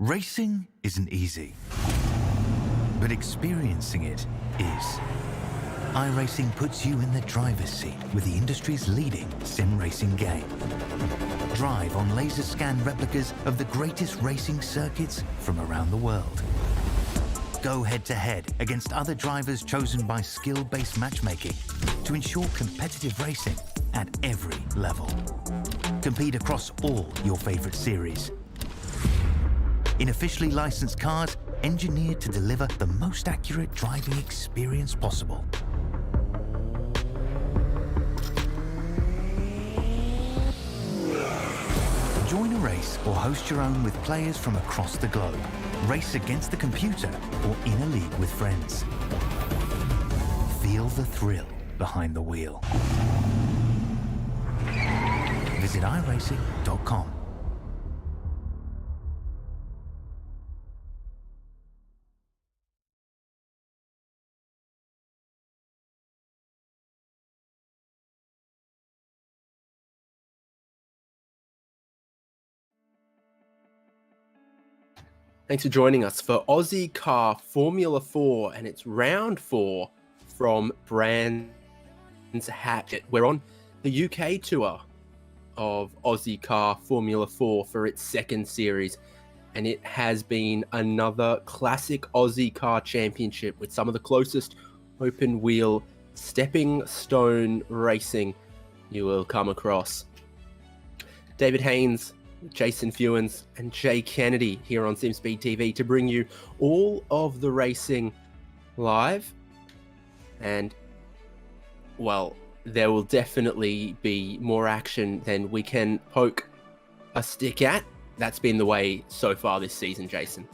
Racing isn't easy, but experiencing it is. iRacing puts you in the driver's seat with the industry's leading sim racing game. Drive on laser scan replicas of the greatest racing circuits from around the world. Go head-to-head against other drivers chosen by skill-based matchmaking to ensure competitive racing at every level. Compete across all your favorite series. In officially licensed cars, engineered to deliver the most accurate driving experience possible. Join a race or host your own with players from across the globe. Race against the computer or in a league with friends. Feel the thrill behind the wheel. Visit iRacing.com. Thanks for joining us for Ozicar Formula 4, and it's round 4 from Brands Hatch. We're on the UK tour of Ozicar Formula 4 for its second series, and it has been another classic Aussie car championship with some of the closest open wheel stepping stone racing you will come across. David Haynes, Jason Fewens and Jay Kennedy here on Simspeed TV to bring you all of the racing live. And, well, there will definitely be more action than we can poke a stick at. That's been the way so far this season, Jason.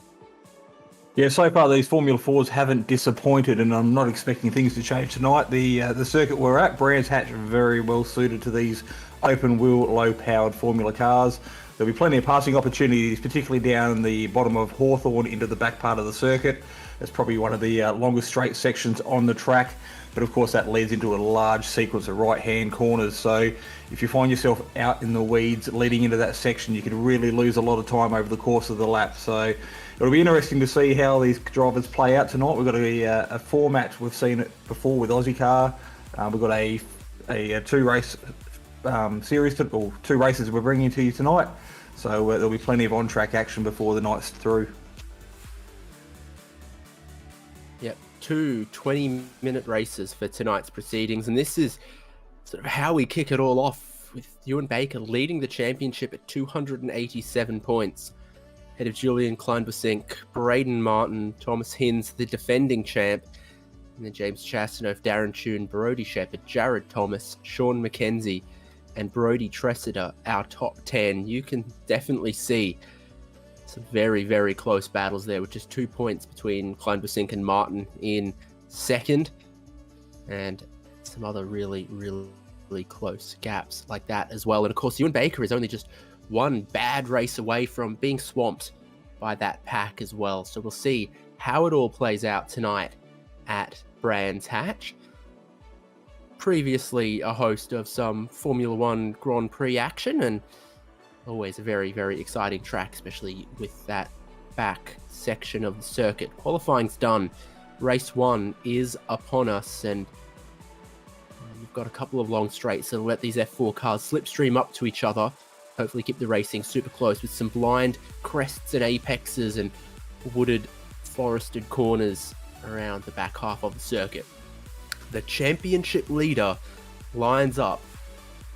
Yeah, so far these Formula 4s haven't disappointed, and I'm not expecting things to change tonight. The circuit we're at, Brands Hatch, very well suited to these open wheel, low-powered Formula cars. There'll be plenty of passing opportunities, particularly down the bottom of Hawthorn into the back part of the circuit. It's probably one of the longest straight sections on the track, but of course that leads into a large sequence of right-hand corners. So if you find yourself out in the weeds leading into that section, you could really lose a lot of time over the course of the lap. So it'll be interesting to see how these drivers play out tonight. We've got a format we've seen it before with Ozicar. We've got a two-race series, or two races we're bringing to you tonight. So there'll be plenty of on-track action before the night's through. Yep, 2 20-minute races for tonight's proceedings, and this is sort of how we kick it all off, with Ewan Baker leading the championship at 287 points, ahead of Julian Kleinbusink, Braden Martin, Thomas Hinz, the defending champ, and then James Chastanoff, Darren Tune, Brodie Shepherd, Jared Thomas, Sean McKenzie, and Brodie Tressida, our top 10. You can definitely see some very, very close battles there, with just 2 points between Kleinbusink and Martin in second, and some other really, really close gaps like that as well. And of course, Ewan Baker is only just one bad race away from being swamped by that pack as well. So we'll see how it all plays out tonight at Brands Hatch. Previously a host of some Formula One Grand Prix action, and always a very, very exciting track, especially with that back section of the circuit. Qualifying's done. Race 1 is upon us, and we've got a couple of long straights, so we'll let these F4 cars slipstream up to each other. Hopefully keep the racing super close with some blind crests and apexes and wooded, forested corners around the back half of the circuit. The championship leader lines up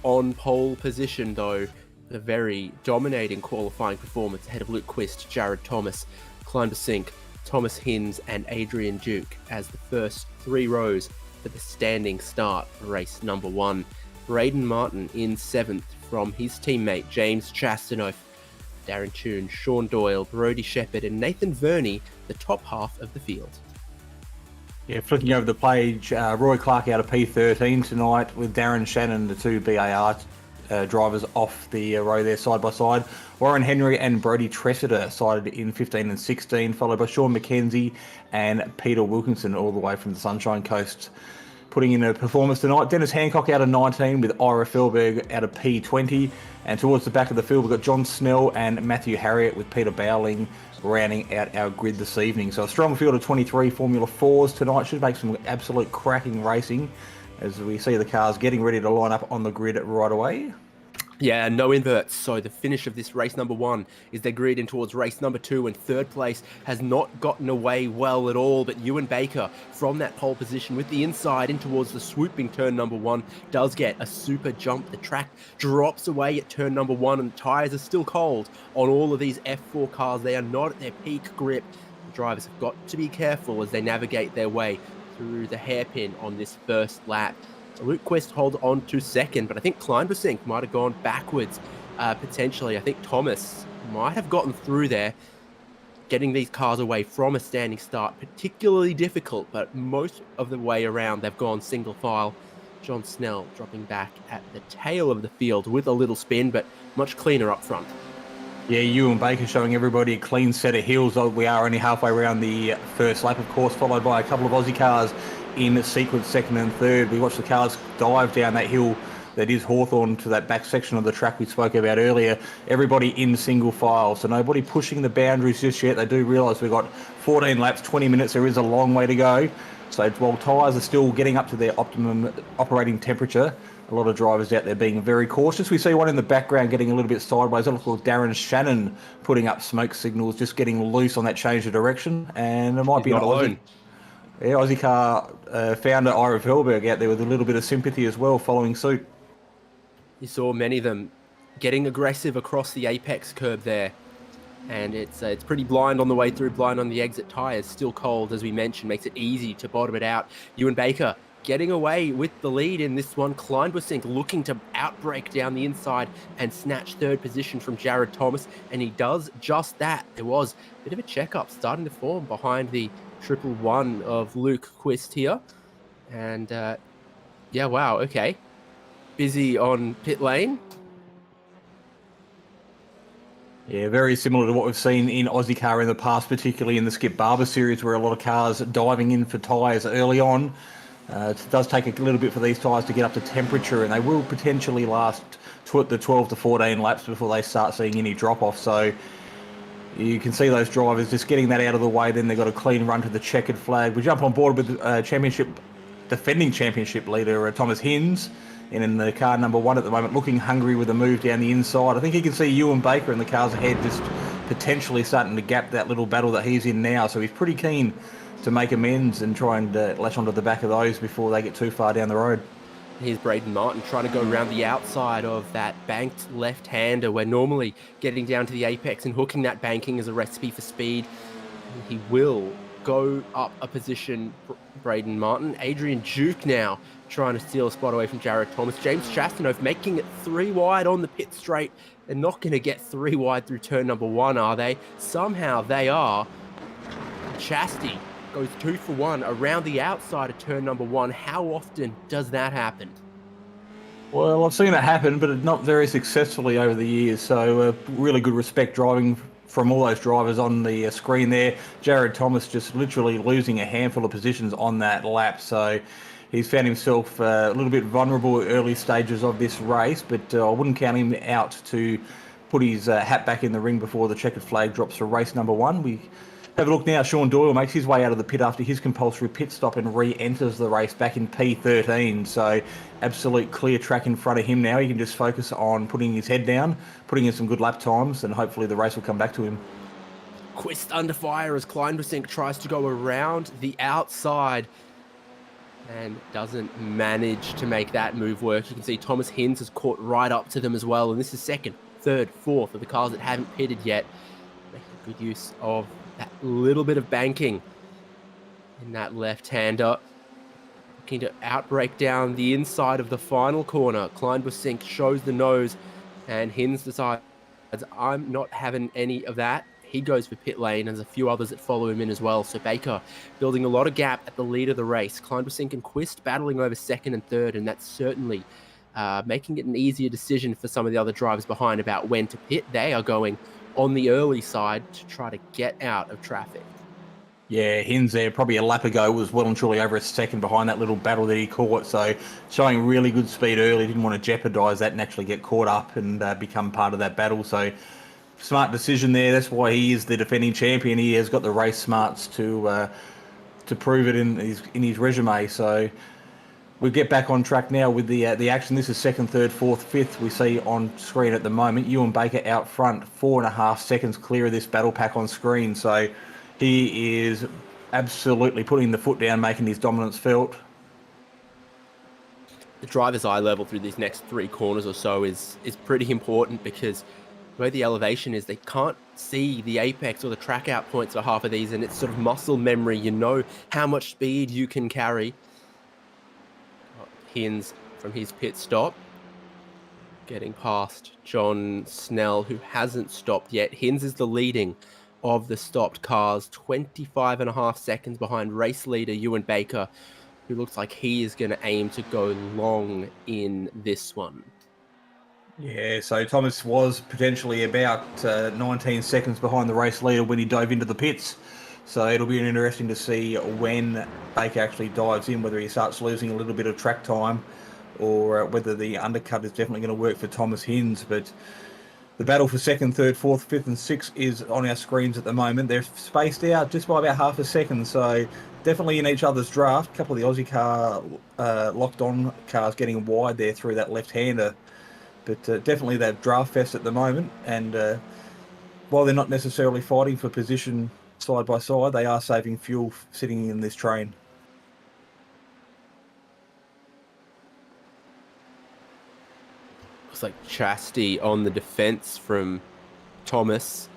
on pole position, though, with a very dominating qualifying performance ahead of Luke Quist, Jared Thomas, Kleinbusink, Thomas Hinz, and Adrian Duke as the first 3 rows for the standing start for race number 1. Braden Martin in 7th from his teammate James Chastanoff, Darren Tune, Sean Doyle, Brodie Shepherd, and Nathan Verney, the top half of the field. Yeah, flicking over the page, Roy Clark out of P13 tonight with Darren Shannon, the 2 BAR drivers off the row there side by side. Warren Henry and Brodie Tressida sided in 15 and 16, followed by Sean McKenzie and Peter Wilkinson all the way from the Sunshine Coast. putting in a performance tonight. Dennis Hancock out of 19 with Ira Felberg out of P20. And towards the back of the field, we've got John Snell and Matthew Harriott with Peter Bowling rounding out our grid this evening. So a strong field of 23 Formula 4s tonight. Should make some absolute cracking racing as we see the cars getting ready to line up on the grid right away. Yeah, no inverts. So the finish of this race number 1 is they're grid in towards race number 2, and third place has not gotten away well at all. But Ewan Baker from that pole position with the inside in towards the swooping turn number 1 does get a super jump. The track drops away at turn number 1, and the tyres are still cold on all of these F4 cars. They are not at their peak grip. The drivers have got to be careful as they navigate their way through the hairpin on this first lap. Luke Quist holds on to second, but I think Kleinbusink might have gone backwards, potentially. I think Thomas might have gotten through there. Getting these cars away from a standing start, particularly difficult, but most of the way around, they've gone single file. John Snell dropping back at the tail of the field with a little spin, but much cleaner up front. Yeah, Ewan Baker showing everybody a clean set of heels. We are only halfway around the first lap, of course, followed by a couple of Aussie cars in sequence second and third. We watched the cars dive down that hill that is Hawthorn to that back section of the track we spoke about earlier. Everybody in single file, so nobody pushing the boundaries just yet. They do realise we've got 14 laps, 20 minutes. There is a long way to go. So while tyres are still getting up to their optimum operating temperature, a lot of drivers out there being very cautious. We see one in the background getting a little bit sideways. It looks like Darren Shannon putting up smoke signals, just getting loose on that change of direction. And it might be not alone. Yeah, Ozicar founder Ira Felberg out there with a little bit of sympathy as well, following suit. You saw many of them getting aggressive across the apex curb there. And it's pretty blind on the way through, blind on the exit. Tyres still cold, as we mentioned, makes it easy to bottom it out. Ewan Baker getting away with the lead in this one. Kleinbusink looking to outbreak down the inside and snatch third position from Jared Thomas, and he does just that. There was a bit of a checkup starting to form behind the 111 of Luke Quist here. And yeah, wow, okay. Busy on pit lane. Yeah, very similar to what we've seen in Ozicar in the past, particularly in the Skip Barber series, where a lot of cars are diving in for tyres early on. It does take a little bit for these tyres to get up to temperature, and they will potentially last the 12 to 14 laps before they start seeing any drop-off. So you can see those drivers just getting that out of the way. Then they've got a clean run to the checkered flag. We jump on board with defending championship leader Thomas Hinds, and in the car number 1 at the moment, looking hungry with a move down the inside. I think you can see Ewan Baker and the cars ahead just potentially starting to gap that little battle that he's in now. So he's pretty keen to make amends and try and latch onto the back of those before they get too far down the road. Here's Braden Martin trying to go around the outside of that banked left-hander, where normally getting down to the apex and hooking that banking is a recipe for speed. He will go up a position, Braden Martin. Adrian Duke now trying to steal a spot away from Jared Thomas. James Chastanoff making it 3 wide on the pit straight. They're not going to get 3 wide through turn number 1, are they? Somehow they are. Chasty goes 2 for 1 around the outside of turn number 1. How often does that happen? Well, I've seen it happen, but not very successfully over the years. So really good respect driving from all those drivers on the screen there. Jared Thomas just literally losing a handful of positions on that lap. So he's found himself a little bit vulnerable at early stages of this race, but I wouldn't count him out to put his hat back in the ring before the checkered flag drops for race number 1. We have a look now. Sean Doyle makes his way out of the pit after his compulsory pit stop and re-enters the race back in P13. So absolute clear track in front of him now. He can just focus on putting his head down, putting in some good lap times, and hopefully the race will come back to him. Quist under fire as Kleinbusink tries to go around the outside and doesn't manage to make that move work. You can see Thomas Hinds has caught right up to them as well, and this is second, third, fourth of the cars that haven't pitted yet. Making good use of that little bit of banking in that left-hander. Looking to outbreak down the inside of the final corner. Kleinbusink shows the nose, and Hinds decides, I'm not having any of that. He goes for pit lane, and there's a few others that follow him in as well. So Baker building a lot of gap at the lead of the race. Kleinbusink and Quist battling over second and third, and that's certainly making it an easier decision for some of the other drivers behind about when to pit. They are going on the early side to try to get out of traffic. Yeah, Hins there probably a lap ago was well and truly over a second behind that little battle that he caught. So showing really good speed early, didn't want to jeopardise that and actually get caught up and become part of that battle. So smart decision there. That's why he is the defending champion. He has got the race smarts to prove it in his resume. So we get back on track now with the action. This is second, third, fourth, fifth. We see on screen at the moment. Ewan Baker out front, 4.5 seconds clear of this battle pack on screen. So he is absolutely putting the foot down, making his dominance felt. The driver's eye level through these next 3 corners or so is pretty important, because the way the elevation is, they can't see the apex or the track out points for half of these, and it's sort of muscle memory. You know how much speed you can carry. Hins from his pit stop, getting past John Snell, who hasn't stopped yet. Hins is the leading of the stopped cars, 25.5 seconds behind race leader Ewan Baker, who looks like he is going to aim to go long in this one. Yeah, so Thomas was potentially about 19 seconds behind the race leader when he dove into the pits. So it'll be interesting to see when Baker actually dives in, whether he starts losing a little bit of track time or whether the undercut is definitely going to work for Thomas Hins. But the battle for second, third, fourth, fifth and sixth is on our screens at the moment. They're spaced out just by about half a second, so definitely in each other's draft. A couple of the Ozicar locked-on cars getting wide there through that left-hander. But definitely that draft fest at the moment. And while they're not necessarily fighting for position side by side, they are saving fuel sitting in this train. Looks like Chastity on the defense from Thomas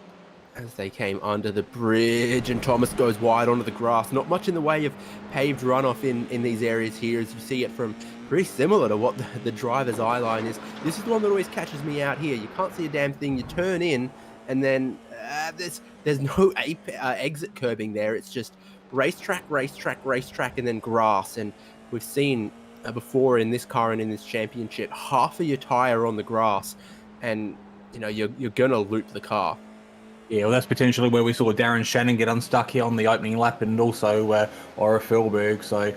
as they came under the bridge, and Thomas goes wide onto the grass. Not much in the way of paved runoff in these areas here, as you see it from pretty similar to what the driver's eye line is. This is the one that always catches me out here. You can't see a damn thing. You turn in, and then there's no exit curbing there. It's just racetrack, racetrack, racetrack, and then grass. And we've seen before in this car and in this championship, half of your tire on the grass, and you know you're gonna loop the car. Yeah, well, that's potentially where we saw Darren Shannon get unstuck here on the opening lap, and also Ira Felberg. So a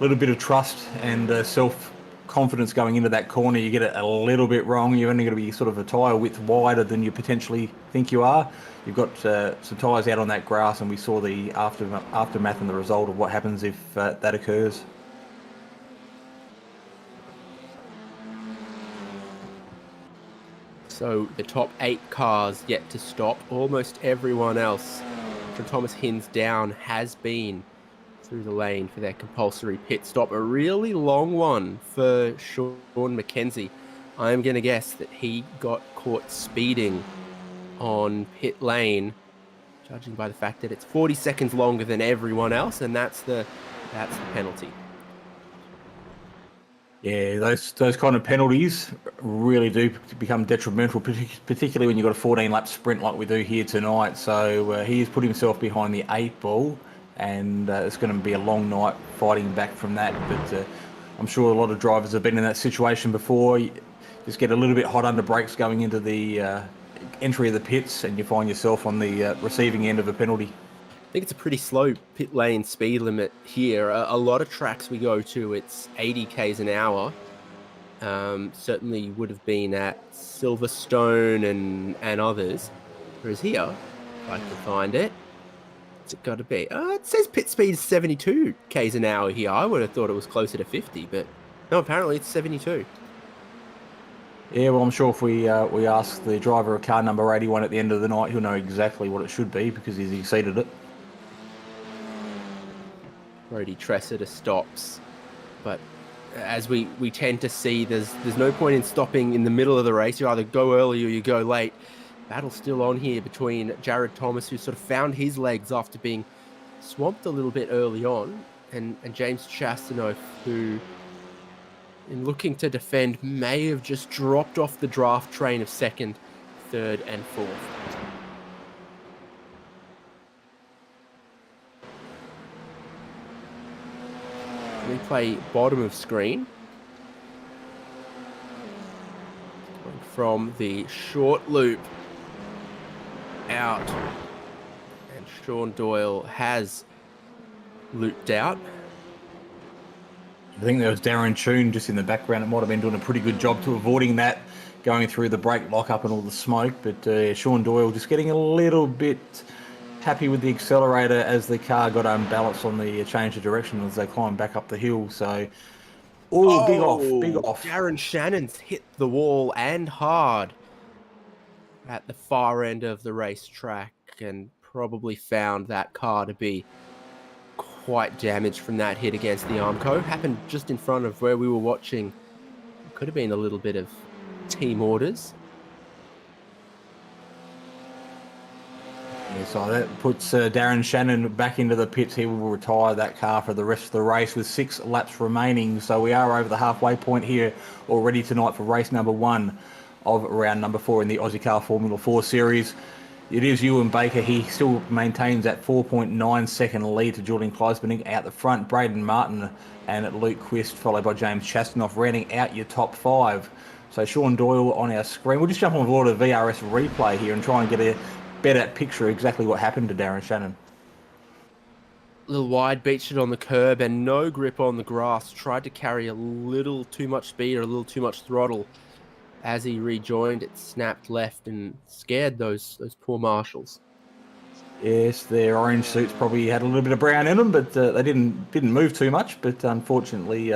little bit of trust and self-confidence going into that corner. You get it a little bit wrong, you're only going to be sort of a tyre width wider than you potentially think you are. You've got some tyres out on that grass, and we saw the aftermath and the result of what happens if that occurs. So the top 8 cars yet to stop. Almost everyone else from Thomas Hins down has been through the lane for their compulsory pit stop. A really long one for Sean McKenzie. I'm going to guess that he got caught speeding on pit lane, judging by the fact that it's 40 seconds longer than everyone else, and that's the penalty. Yeah, those kind of penalties really do become detrimental, particularly when you've got a 14-lap sprint like we do here tonight. So he's put himself behind the 8 ball, and it's going to be a long night fighting back from that. But I'm sure a lot of drivers have been in that situation before. You just get a little bit hot under brakes going into the entry of the pits, and you find yourself on the receiving end of a penalty. I think it's a pretty slow pit lane speed limit here. A lot of tracks we go to, it's 80 k's an hour. Certainly would have been at Silverstone and others. Whereas here, if I can find it, what's it got to be? It says pit speed is 72 k's an hour here. I would have thought it was closer to 50, but no, apparently it's 72. Yeah, well, I'm sure if we ask the driver of car number 81 at the end of the night, he'll know exactly what it should be because he's exceeded it. Brody Tressiter stops, but as we tend to see, there's no point in stopping in the middle of the race. You either go early or you go late. Battle's still on here between Jared Thomas, who sort of found his legs after being swamped a little bit early on, and James Chastanoff, who, in looking to defend, may have just dropped off the draft train of second, third and fourth. Replay bottom of screen. Going from the short loop out. And Sean Doyle has looped out. I think there was Darren Choon just in the background. It might have been doing a pretty good job to avoiding that, going through the brake lockup and all the smoke. But Sean Doyle just getting a little bit happy with the accelerator as the car got unbalanced on the change of direction as they climbed back up the hill. So, big off. Darren Shannon's hit the wall and hard at the far end of the racetrack and probably found that car to be quite damaged from that hit against the Armco. Happened just in front of where we were watching. Could have been a little bit of team orders. Yeah, so that puts Darren Shannon back into the pits. He will retire that car for the rest of the race with 6 laps remaining. So we are over the halfway point here already tonight for race number 1 of round number 4 in the Ozicar Formula 4 Series. It is Ewan Baker. He still maintains that 4.9 second lead to Julian Kleisberning out the front. Braden Martin and Luke Quist, followed by James Chastanoff, rounding out your top 5. So Sean Doyle on our screen. We'll just jump on board a VRS replay here and try and get a better picture of exactly what happened to Darren Shannon. A little wide, beached it on the curb and no grip on the grass. Tried to carry a little too much speed or a little too much throttle. As he rejoined, it snapped left and scared those poor marshals. Yes, their orange suits probably had a little bit of brown in them, but they didn't move too much. But unfortunately,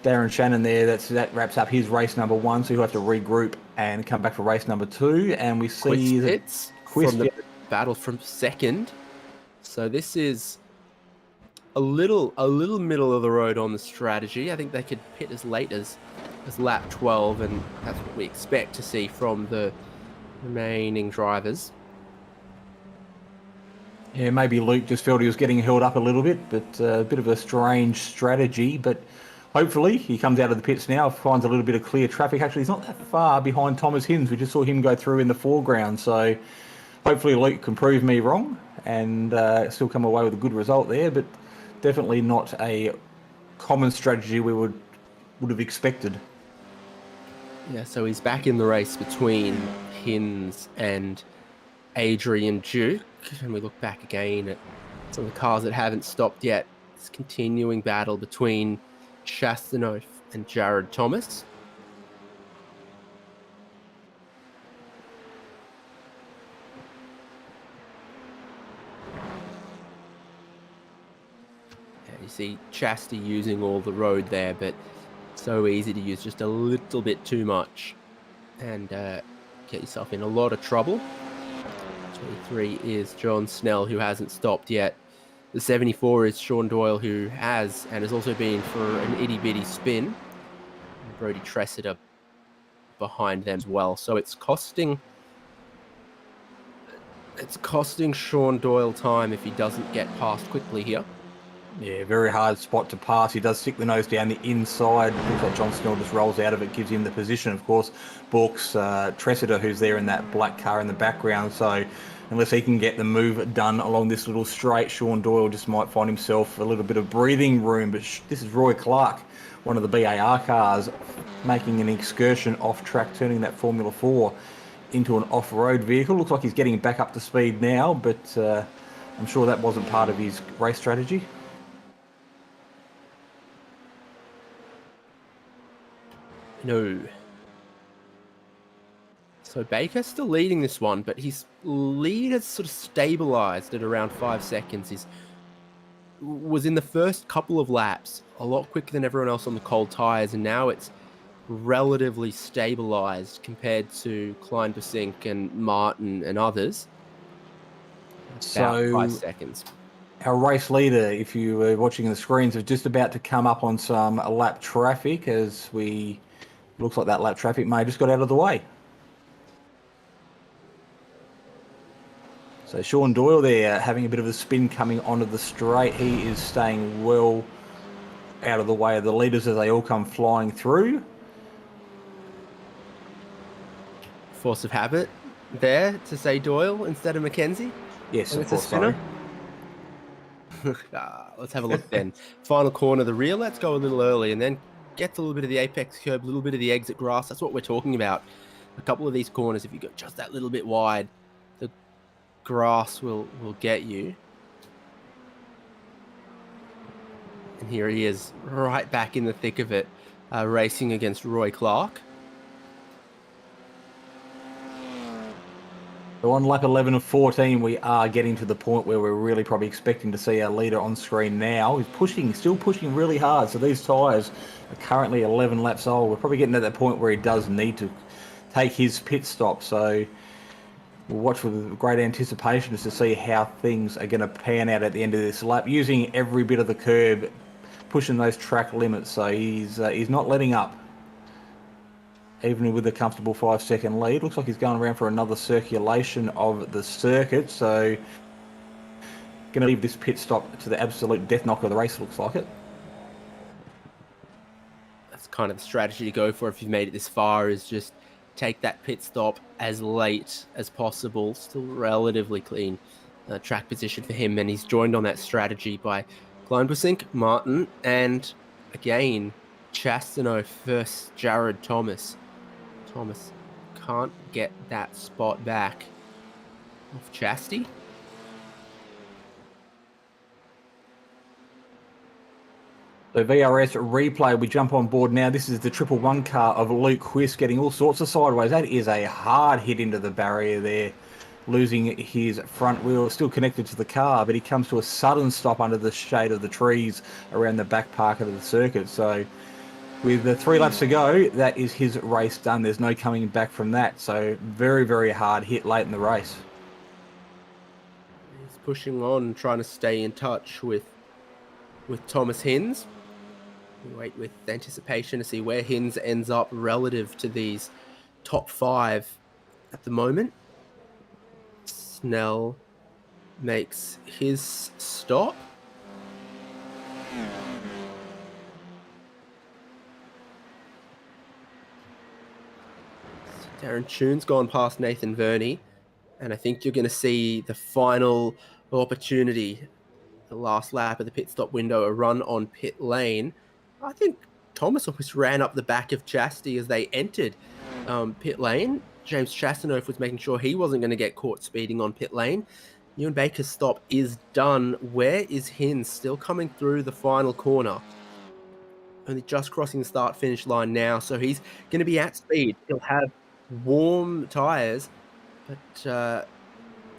Darren Shannon there, that wraps up his race number 1, so he'll have to regroup and come back for race number 2. And we see Quist from the battle from second. So this is a little middle of the road on the strategy. I think they could pit as late as lap 12, and that's what we expect to see from the remaining drivers. Yeah, maybe Luke just felt he was getting held up a little bit, but a bit of a strange strategy. But hopefully he comes out of the pits now, finds a little bit of clear traffic. Actually, he's not that far behind Thomas Hinds. We just saw him go through in the foreground. So hopefully Luke can prove me wrong and still come away with a good result there. But definitely not a common strategy we would have expected. Yeah, so he's back in the race between Hinds and Adrian Duke. And we look back again at some of the cars that haven't stopped yet. This continuing battle between Chastanoff and Jared Thomas. Yeah, you see Chasty using all the road there, but so easy to use just a little bit too much and get yourself in a lot of trouble. 23 is John Snell, who hasn't stopped yet. The 74 is Sean Doyle, who has and has also been for an itty-bitty spin. And Brody Tressida behind them as well. So it's costing Sean Doyle time if he doesn't get past quickly here. Yeah, very hard spot to pass. He does stick the nose down the inside. Looks like John Snell just rolls out of it, gives him the position. Of course, Borks Tressida, who's there in that black car in the background. So unless he can get the move done along this little straight, Sean Doyle just might find himself a little bit of breathing room. But this is Roy Clark, one of the BAR cars, making an excursion off track, turning that Formula 4 into an off-road vehicle. Looks like he's getting back up to speed now, but I'm sure that wasn't part of his race strategy. No. So Baker's still leading this one, but his lead has sort of stabilized at around 5 seconds. He was in the first couple of laps a lot quicker than everyone else on the cold tires, and now it's relatively stabilized compared to Klein Besink and Martin and others. About 5 seconds. Our race leader, if you were watching the screens, is just about to come up on some lap traffic as looks like that lap traffic may have just got out of the way. So Sean Doyle there having a bit of a spin coming onto the straight. He is staying well out of the way of the leaders as they all come flying through. Force of habit there to say Doyle instead of Mackenzie. Yes, and of course. Sorry. Let's have a look then. Final corner of the rear. Let's go a little early and then gets a little bit of the apex curb, a little bit of the exit grass. That's what we're talking about. A couple of these corners, if you go just that little bit wide, the grass will get you. And here he is, right back in the thick of it, racing against Roy Clark. So on lap 11 of 14, we are getting to the point where we're really probably expecting to see our leader on screen now. He's still pushing really hard. So these tyres are currently 11 laps old. We're probably getting to that point where he does need to take his pit stop. So we'll watch with great anticipation as to see how things are going to pan out at the end of this lap, using every bit of the curb, pushing those track limits. So he's not letting up, even with a comfortable 5-second lead. Looks like he's going around for another circulation of the circuit. So going to leave this pit stop to the absolute death knock of the race, looks like it. That's kind of the strategy to go for if you've made it this far, is just take that pit stop as late as possible. Still relatively clean track position for him, and he's joined on that strategy by Kleinbusink, Martin, and again Chastano versus Jared Thomas. Thomas can't get that spot back off Chasty. So VRS replay, we jump on board now. This is the 111 car of Luke Whisk getting all sorts of sideways. That is a hard hit into the barrier there, losing his front wheel. Still connected to the car, but he comes to a sudden stop under the shade of the trees around the back park of the circuit. So with the 3 laps to go, that is his race done. There's no coming back from that. So very, very hard hit late in the race. He's pushing on, trying to stay in touch with Thomas Hinz. We wait with anticipation to see where Hinz ends up relative to these top 5 at the moment. Snell makes his stop. Darren Tune's gone past Nathan Verney, and I think you're going to see the final opportunity, the last lap of the pit stop window, a run on pit lane. I think Thomas almost ran up the back of Chasty as they entered pit lane. James Chastanoff was making sure he wasn't going to get caught speeding on pit lane. Ewan Baker's stop is done. Where is Hinz? Still coming through the final corner. Only just crossing the start-finish line now, so he's going to be at speed. He'll have warm tyres, but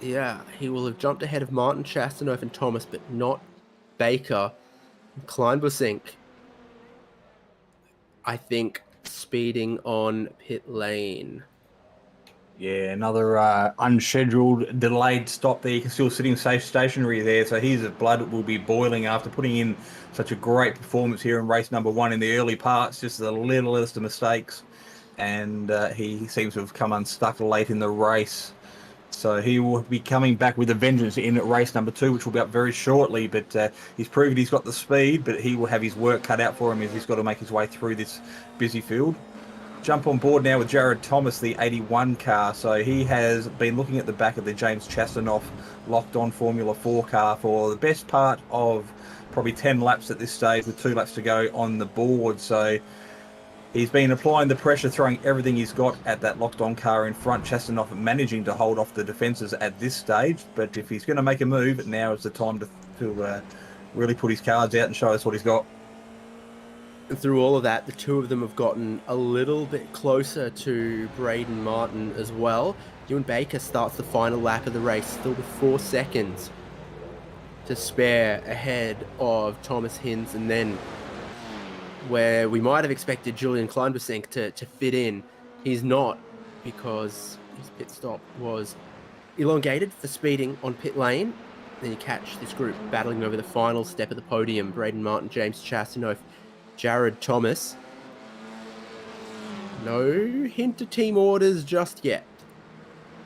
yeah, he will have jumped ahead of Martin, Chastanoff and Thomas, but not Baker. Kleinbusink, I think, speeding on pit lane. Yeah, another unscheduled, delayed stop there. You can still sitting safe stationary there. So his blood will be boiling after putting in such a great performance here in race number 1 in the early parts. Just the littlest of mistakes. And he seems to have come unstuck late in the race. So he will be coming back with a vengeance in race number 2, which will be up very shortly. But he's proven he's got the speed, but he will have his work cut out for him as he's got to make his way through this busy field. Jump on board now with Jared Thomas, the 81 car. So he has been looking at the back of the James Chastanoff locked-on Formula 4 car for the best part of probably 10 laps at this stage, with 2 laps to go on the board. So he's been applying the pressure, throwing everything he's got at that locked-on car in front. Chastanoff managing to hold off the defences at this stage. But if he's going to make a move, now is the time to really put his cards out and show us what he's got. And through all of that, the two of them have gotten a little bit closer to Braden Martin as well. Ewan Baker starts the final lap of the race, still with 4 seconds to spare ahead of Thomas Hinz, and then where we might have expected Julian Kleinbusink to fit in, he's not, because his pit stop was elongated for speeding on pit lane. Then you catch this group battling over the final step of the podium: Braden Martin, James Chastanoff, Jared Thomas. No hint of team orders just yet.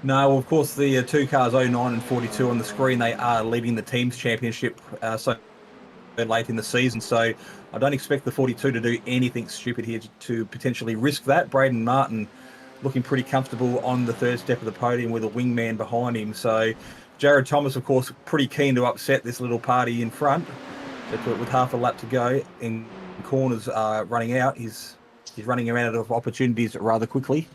No, of course, the 2 cars 09 and 42 on the screen, they are leading the teams championship so late in the season. So I don't expect the 42 to do anything stupid here to potentially risk that. Braden Martin looking pretty comfortable on the 3rd step of the podium with a wingman behind him. So Jared Thomas, of course, pretty keen to upset this little party in front. But with half a lap to go and corners are running out, he's running out of opportunities rather quickly.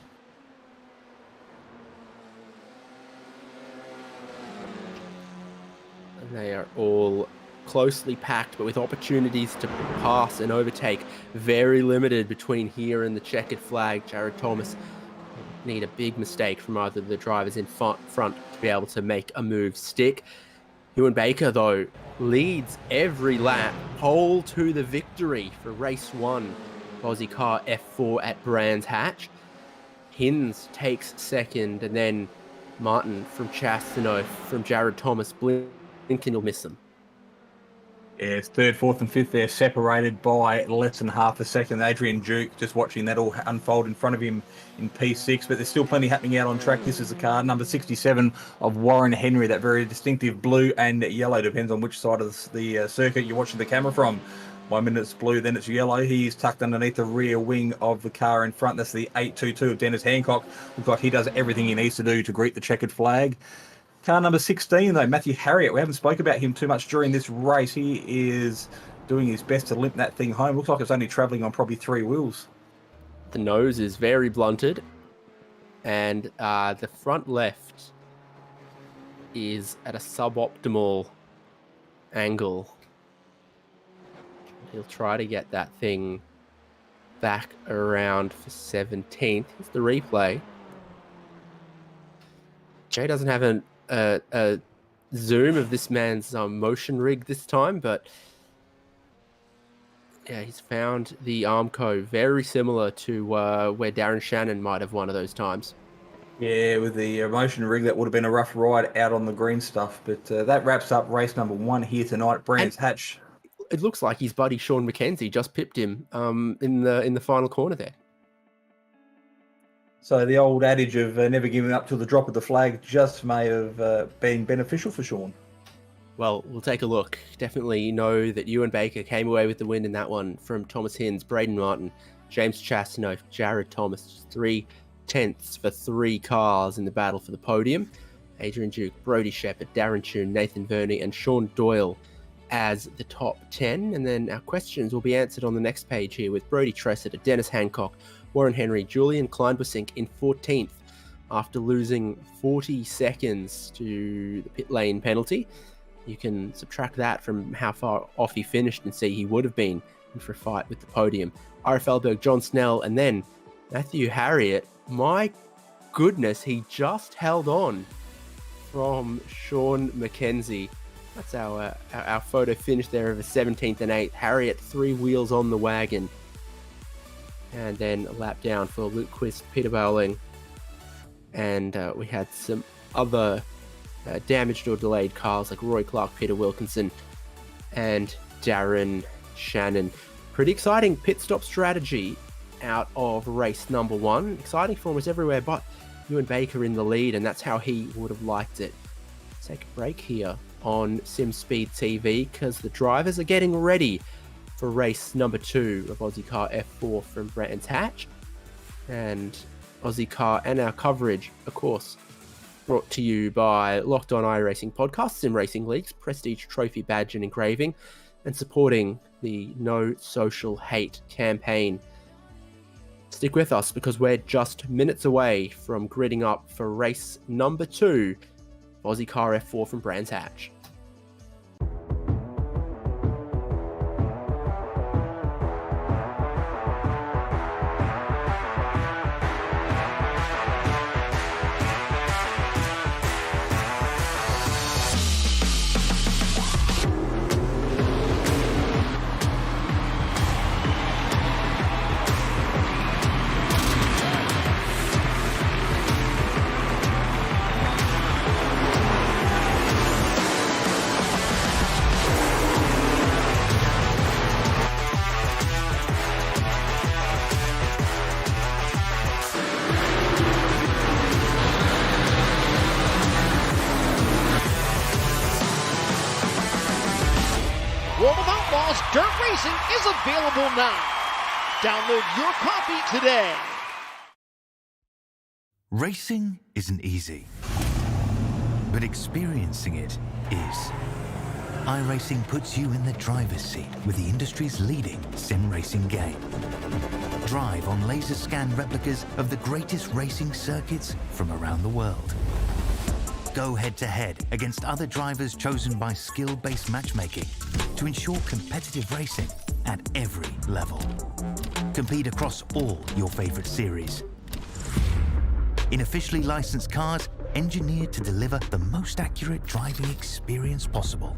They are all closely packed, but with opportunities to pass and overtake very limited between here and the checkered flag. Jared Thomas need a big mistake from either of the drivers in front to be able to make a move stick. Ewan Baker, though, leads every lap, pole to the victory for race 1, Ozicar F4 at Brands Hatch. Hins takes second, and then Martin from Chastano, from Jared Thomas, Blinken will miss them. Yes, third, fourth, and fifth there separated by less than half a second. Adrian Duke just watching that all unfold in front of him in P6, but there's still plenty happening out on track. This is the car, number 67 of Warren Henry, that very distinctive blue and yellow, depends on which side of the circuit you're watching the camera from. 1 minute it's blue, then it's yellow. He is tucked underneath the rear wing of the car in front. That's the 822 of Dennis Hancock. Looks like he does everything he needs to do to greet the checkered flag. Car number 16, though, Matthew Harriott. We haven't spoke about him too much during this race. He is doing his best to limp that thing home. Looks like it's only travelling on probably 3 wheels. The nose is very blunted, and the front left is at a suboptimal angle. He'll try to get that thing back around for 17th. Here's the replay. Jay doesn't have a zoom of this man's motion rig this time, but yeah, he's found the Armco very similar to where Darren Shannon might have one of those times. Yeah, with the motion rig, that would have been a rough ride out on the green stuff. But that wraps up race number 1 here tonight. Brands Hatch. It looks like his buddy Sean McKenzie just pipped him in the final corner there. So the old adage of never giving up till the drop of the flag just may have been beneficial for Sean. Well, we'll take a look. Definitely know that Ewan Baker came away with the win in that one from Thomas Hins, Braden Martin, James Chastano, Jared Thomas. 3/10 for 3 cars in the battle for the podium. Adrian Duke, Brodie Shepherd, Darren Toon, Nathan Verney, and Sean Doyle as the top 10. And then our questions will be answered on the next page here with Brodie Tressiter, Dennis Hancock, Warren Henry, Julian Kleinbusink in 14th after losing 40 seconds to the pit lane penalty. You can subtract that from how far off he finished and see he would have been in for a fight with the podium. Ira Feldberg, John Snell, and then Matthew Harriott. My goodness, he just held on from Sean McKenzie. That's our photo finish there of a 17th and 8th. Harriott 3 wheels on the wagon. And then a lap down for Luke Quist, Peter Bowling. And we had some other damaged or delayed cars like Roy Clark, Peter Wilkinson, and Darren Shannon. Pretty exciting pit stop strategy out of race number 1. Exciting for us everywhere, but Ewan Baker in the lead, and that's how he would have liked it. Let's take a break here on Simspeed TV because the drivers are getting ready for race number 2 of Ozicar F4 from Brands Hatch. And Ozicar and our coverage, of course, brought to you by Locked On iRacing Podcast, Sim Racing Leagues, Prestige Trophy Badge and Engraving, and supporting the No Social Hate campaign. Stick with us because we're just minutes away from gridding up for race number 2, Ozicar F4 from Brands Hatch. World of Outlaws Dirt Racing is available now. Download your copy today. Racing isn't easy, but experiencing it is. iRacing puts you in the driver's seat with the industry's leading sim racing game. Drive on laser scan replicas of the greatest racing circuits from around the world. go head-to-head against other drivers chosen by skill-based matchmaking to ensure competitive racing at every level. Compete across all your favorite series. In officially licensed cars, engineered to deliver the most accurate driving experience possible.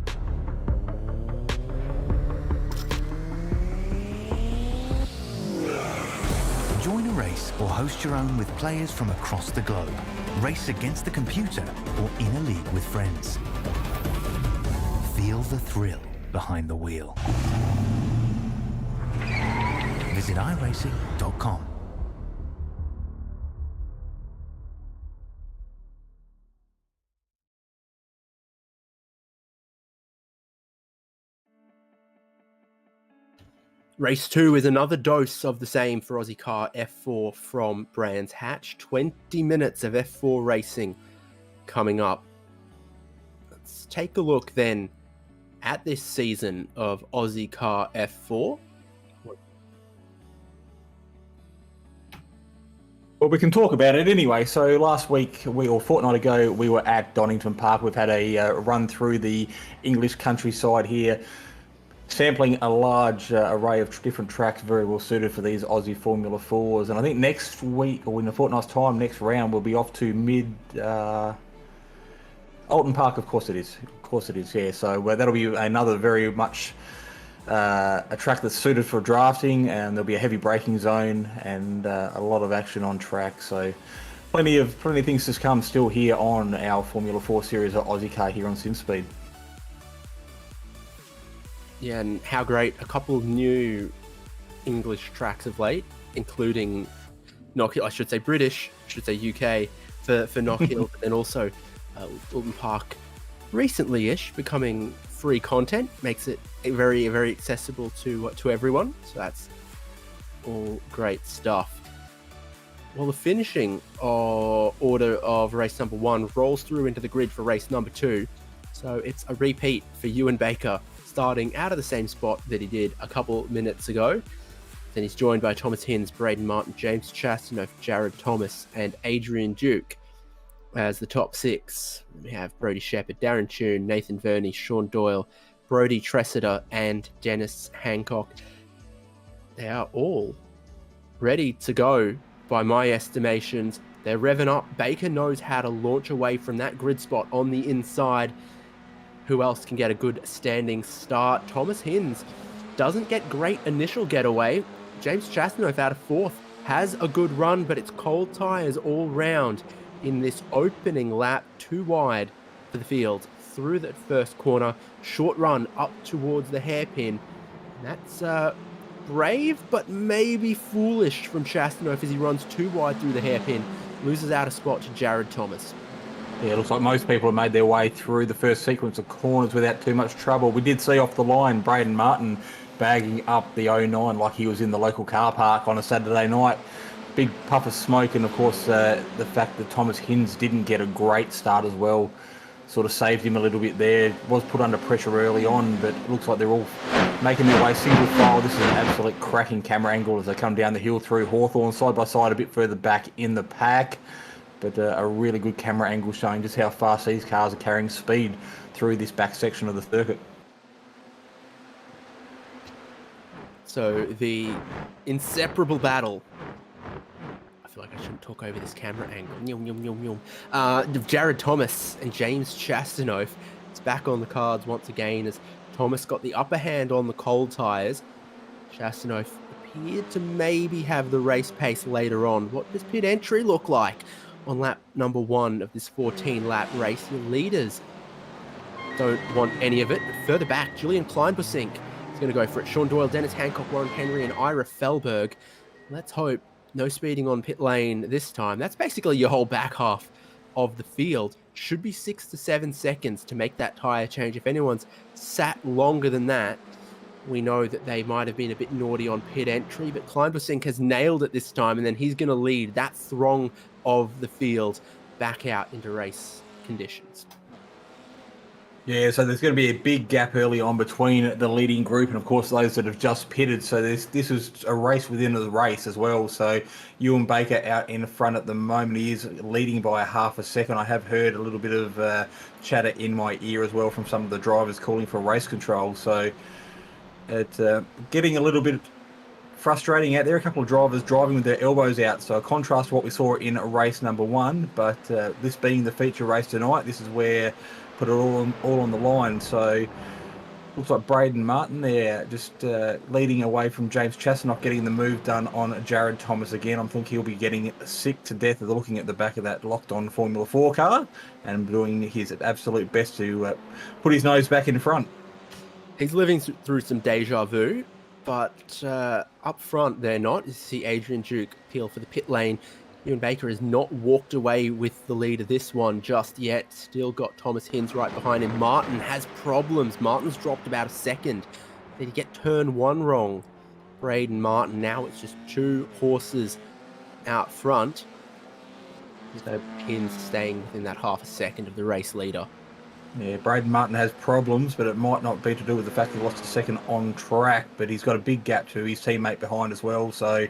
Join a race or host your own with players from across the globe. Race against the computer or in a league with friends. Feel the thrill behind the wheel. Visit iRacing.com. Race 2 is another dose of the same for Ozicar F4 from Brands Hatch. 20 minutes of F4 racing coming up. Let's take a look then at this season of Ozicar F4. Well, we can talk about it anyway. So last week, or fortnight ago, we were at Donington Park. We've had a run through the English countryside here, sampling a large array of different tracks very well suited for these Aussie Formula 4s. And I think next week, or in a fortnight's time, next round, we'll be off to Alton Park. Of course it is. Of course it is, yeah. So that'll be another very much a track that's suited for drafting, and there'll be a heavy braking zone and a lot of action on track. So plenty of things to come still here on our Formula 4 series at Ozicar here on Simspeed. Yeah, and how great, a couple of new English tracks of late, including Knockhill, I should say British, I should say UK for Knockhill, and also Alton Park recently-ish becoming free content, makes it very, very accessible to everyone. So that's all great stuff. Well, the finishing order of race number 1 rolls through into the grid for race number 2. So it's a repeat for Ewan Baker, starting out of the same spot that he did a couple minutes ago. Then he's joined by Thomas Hinds, Braden Martin, James Chastanoff, Jared Thomas, and Adrian Duke as the top 6. We have Brody Shepherd, Darren Tune, Nathan Verney, Sean Doyle, Brody Tressida, and Dennis Hancock. They are all ready to go by my estimations. They're revving up. Baker knows how to launch away from that grid spot on the inside. Who else can get a good standing start? Thomas Hinds doesn't get great initial getaway. James Chastanoff out of 4th has a good run, but it's cold tyres all round in this opening lap, too wide for the field. Through that first corner, short run up towards the hairpin. And that's brave, but maybe foolish from Chastanoff as he runs too wide through the hairpin. Loses out a spot to Jared Thomas. Yeah, it looks like most people have made their way through the first sequence of corners without too much trouble. We did see off the line Braden Martin bagging up the 09 like he was in the local car park on a Saturday night. Big puff of smoke, and of course the fact that Thomas Hinds didn't get a great start as well sort of saved him a little bit there. Was put under pressure early on, but it looks like they're all making their way single file. This is an absolute cracking camera angle as they come down the hill through Hawthorn, side by side a bit further back in the pack. But a really good camera angle showing just how fast these cars are carrying speed through this back section of the circuit. So the inseparable battle, I feel like I shouldn't talk over this camera angle, Jared Thomas and James Chastanoff. It's back on the cards once again as Thomas got the upper hand on the cold tyres. Chastanoff appeared to maybe have the race pace later on. What does pit entry look like on lap number 1 of this 14-lap race? Your leaders don't want any of it. But further back, Julian Kleinbusink is going to go for it. Sean Doyle, Dennis Hancock, Warren Henry, and Ira Felberg. Let's hope no speeding on pit lane this time. That's basically your whole back half of the field. Should be 6 to 7 seconds to make that tyre change. If anyone's sat longer than that, we know that they might have been a bit naughty on pit entry, but Kleinbusink has nailed it this time, and then he's going to lead that throng of the field back out into race conditions. Yeah, so there's going to be a big gap early on between the leading group and, of course, those that have just pitted. So this is a race within the race as well. So Ewan Baker out in front at the moment. He is leading by a half a second. I have heard a little bit of chatter in my ear as well from some of the drivers calling for race control. So it's getting a little bit frustrating out there. A couple of drivers driving with their elbows out. So a contrast to what we saw in race number 1. But this being the feature race tonight, this is where put it all on the line. So looks like Braden Martin there just leading away from James Chastanoff, getting the move done on Jared Thomas again. I think he'll be getting sick to death of looking at the back of that locked-on Formula 4 car and doing his absolute best to put his nose back in front. He's living through some deja vu, but up front they're not. You see Adrian Duke peel for the pit lane. Ewan Baker has not walked away with the lead of this one just yet. Still got Thomas Hinds right behind him. Martin has problems. Martin's dropped about a second. Did he get turn 1 wrong? Braden Martin. Now it's just 2 horses out front. So Hinds staying within that half a second of the race leader. Yeah, Braden Martin has problems, but it might not be to do with the fact he lost a second on track, but he's got a big gap to his teammate behind as well. So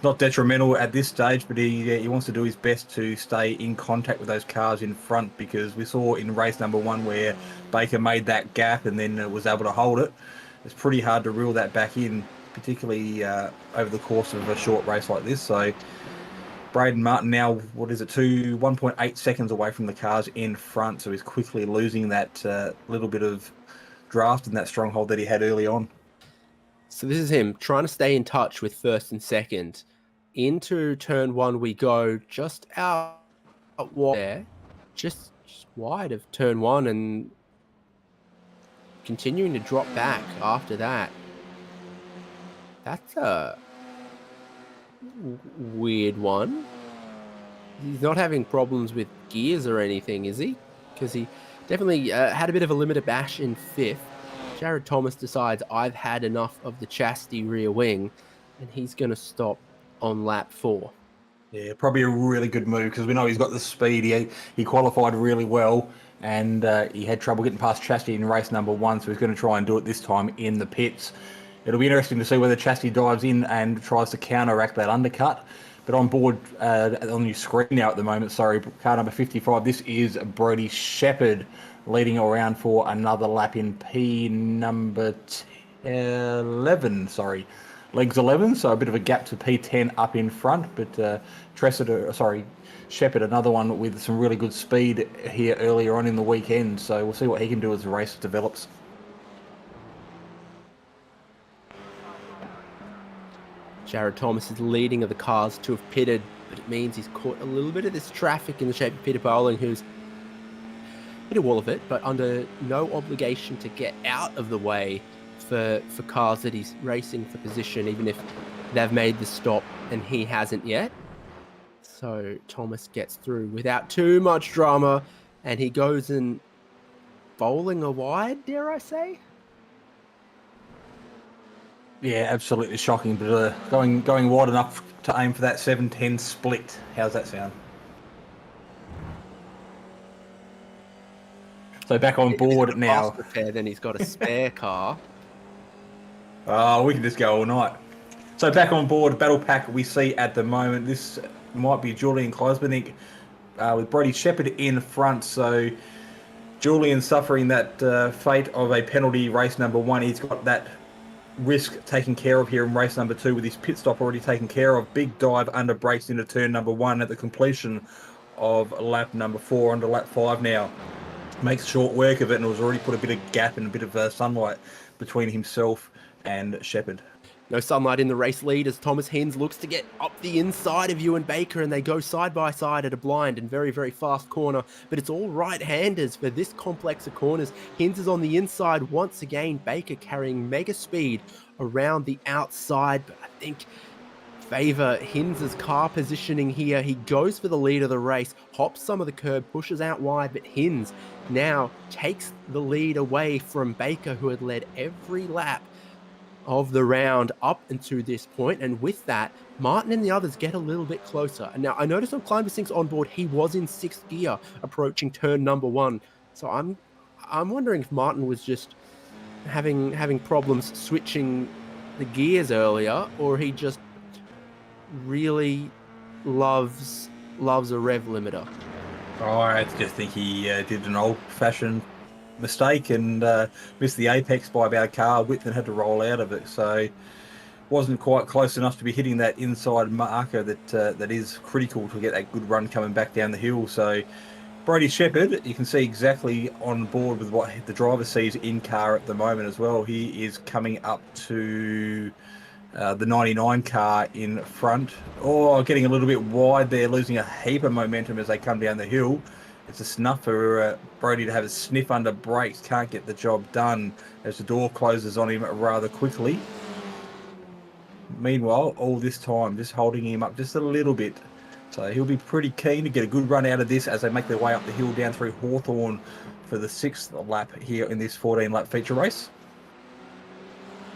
not detrimental at this stage, but he wants to do his best to stay in contact with those cars in front, because we saw in race number 1 where Baker made that gap and then was able to hold it. It's pretty hard to reel that back in, particularly over the course of a short race like this. So Braden Martin now, 1.8 seconds away from the cars in front, so he's quickly losing that little bit of draft and that stronghold that he had early on. So this is him trying to stay in touch with first and second. Into turn 1 we go, just out wide there, just wide of turn 1, and continuing to drop back after that. That's a weird one. He's not having problems with gears or anything, is he? Because he definitely had a bit of a limiter bash in 5th. Jared Thomas decides I've had enough of the Chastity rear wing, and he's going to stop on lap 4. Yeah, probably a really good move, because we know he's got the speed. He qualified really well, and he had trouble getting past Chastity in race number 1, so he's going to try and do it this time in the pits. It'll be interesting to see whether Chastity dives in and tries to counteract that undercut. But on board on your screen now at the moment, sorry, car number 55, this is Brody Shepherd leading around for another lap in P number 11, legs 11, so a bit of a gap to P10 up in front, but Shepherd, another one with some really good speed here earlier on in the weekend, so we'll see what he can do as the race develops. Jared Thomas is leading of the cars to have pitted, but it means he's caught a little bit of this traffic in the shape of Peter Bowling, who's hit a wall of it, but under no obligation to get out of the way for cars that he's racing for position, even if they've made the stop and he hasn't yet. So Thomas gets through without too much drama, and he goes and bowling a wide, dare I say? Yeah, absolutely shocking, but going wide enough to aim for that 7-10 split. How's that sound? So back on board now. Then he's got a spare car. Oh, we can just go all night. So back on board, battle pack we see at the moment. This might be Julian Kleisbernick with Brody Shepherd in front. So Julian suffering that fate of a penalty race number 1. He's got that risk taken care of here in race number 2 with his pit stop already taken care of. Big dive under brakes into turn number 1 at the completion of lap number 4 under lap 5 now. Makes short work of it, and it was already put a bit of gap and a bit of sunlight between himself and Shepherd. No sunlight in the race lead as Thomas Hinds looks to get up the inside of Ewan Baker, and they go side by side at a blind and very, very fast corner. But it's all right-handers for this complex of corners. Hinds is on the inside once again. Baker carrying mega speed around the outside, but I think favour Hinds' car positioning here. He goes for the lead of the race, hops some of the curb, pushes out wide, but Hinds now takes the lead away from Baker, who had led every lap of the round up until this point. And with that, Martin and the others get a little bit closer. And now I noticed on Climber Sync's onboard, he was in 6th gear approaching turn number 1. So I'm wondering if Martin was just having problems switching the gears earlier, or he just really loves a rev limiter. I just think he did an old-fashioned mistake and missed the apex by about a car width and had to roll out of it. So wasn't quite close enough to be hitting that inside marker that is critical to get that good run coming back down the hill. So Brody Shepherd, you can see exactly on board with what the driver sees in car at the moment as well. He is coming up to the 99 car in front. Oh, getting a little bit wide there, losing a heap of momentum as they come down the hill. It's a snuff for Brody to have a sniff under brakes. Can't get the job done as the door closes on him rather quickly. Meanwhile, all this time, just holding him up just a little bit. So he'll be pretty keen to get a good run out of this as they make their way up the hill down through Hawthorn for the 6th lap here in this 14-lap feature race.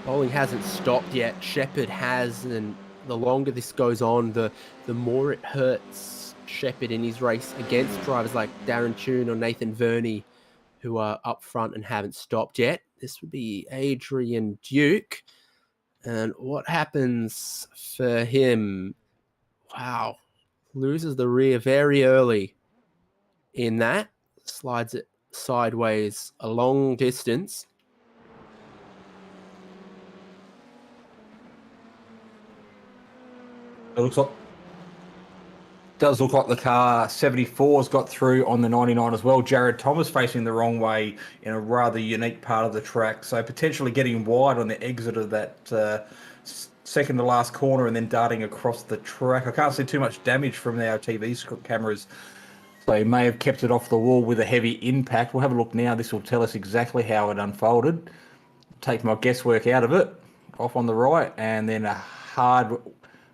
Bowling hasn't stopped yet. Shepherd has, and the longer this goes on, the more it hurts Shepherd in his race against drivers like Darren Tune or Nathan Verney, who are up front and haven't stopped yet. This would be Adrian Duke. And what happens for him? Wow. Loses the rear very early in that. Slides it sideways a long distance. It does look like the car 74's got through on the 99 as well. Jared Thomas facing the wrong way in a rather unique part of the track. So potentially getting wide on the exit of that second to last corner and then darting across the track. I can't see too much damage from our TV cameras. So he may have kept it off the wall with a heavy impact. We'll have a look now. This will tell us exactly how it unfolded. Take my guesswork out of it. Off on the right and then a hard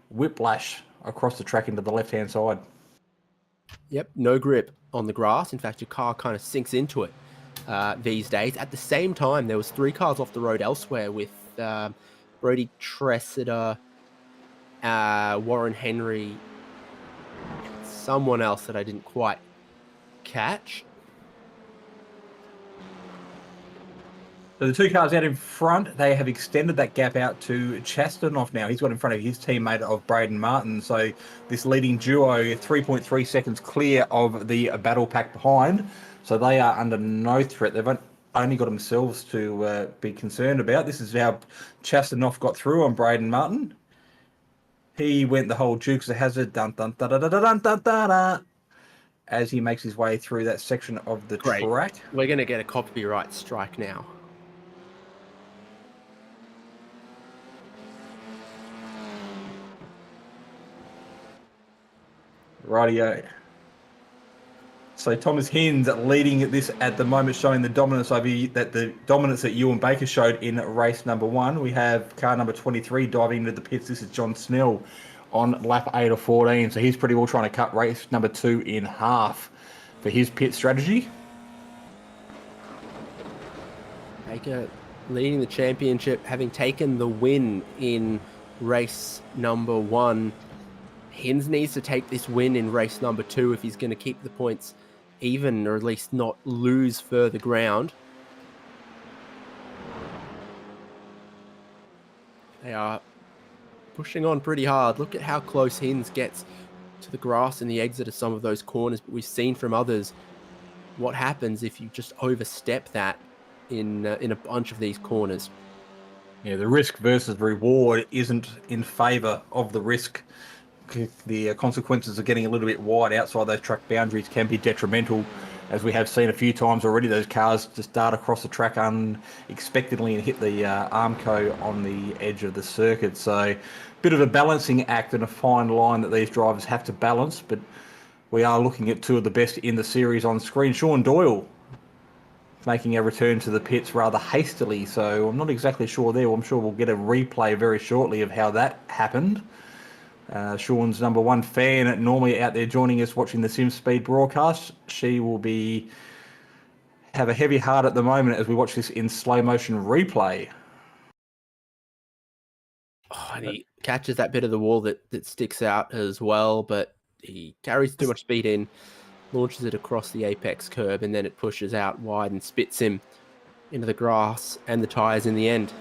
whiplash across the track into the left-hand side. Yep, no grip on the grass. In fact, your car kind of sinks into it these days. At the same time, there was 3 cars off the road elsewhere with Brody Tressida, Warren Henry, and someone else that I didn't quite catch. So the 2 cars out in front, they have extended that gap out to Chastanoff now. He's got in front of his teammate of Braden Martin. So this leading duo, 3.3 seconds clear of the battle pack behind. So they are under no threat. They've only got themselves to be concerned about. This is how Chastanoff got through on Braden Martin. He went the whole Dukes of Hazzard, dun dun da da da da dun dun da da, as he makes his way through that section of the track. We're going to get a copyright strike now. Rightio. So Thomas Hinds leading this at the moment, showing the dominance that Ewan Baker showed in race number 1. We have car number 23 diving into the pits. This is John Snell on lap 8 of 14. So he's pretty well trying to cut race number 2 in half for his pit strategy. Baker leading the championship, having taken the win in race number 1. Hinds needs to take this win in race number 2 if he's going to keep the points even, or at least not lose further ground. They are pushing on pretty hard. Look at how close Hinds gets to the grass in the exit of some of those corners, but we've seen from others what happens if you just overstep that in a bunch of these corners. Yeah, the risk versus reward isn't in favour of the risk. The consequences of getting a little bit wide outside those track boundaries can be detrimental, as we have seen a few times already. Those cars just dart across the track unexpectedly and hit the Armco on the edge of the circuit. So bit of a balancing act and a fine line that these drivers have to balance, but we are looking at 2 of the best in the series on screen. Sean Doyle making a return to the pits rather hastily, so I'm not exactly sure there. I'm sure we'll get a replay very shortly of how that happened. Sean's number 1 fan, normally out there joining us watching the Simspeed broadcast. She will have a heavy heart at the moment as we watch this in slow motion replay. Oh, and he catches that bit of the wall that sticks out as well, but he carries too much speed in. launches it across the apex curb, and then it pushes out wide and spits him into the grass and the tyres in the end.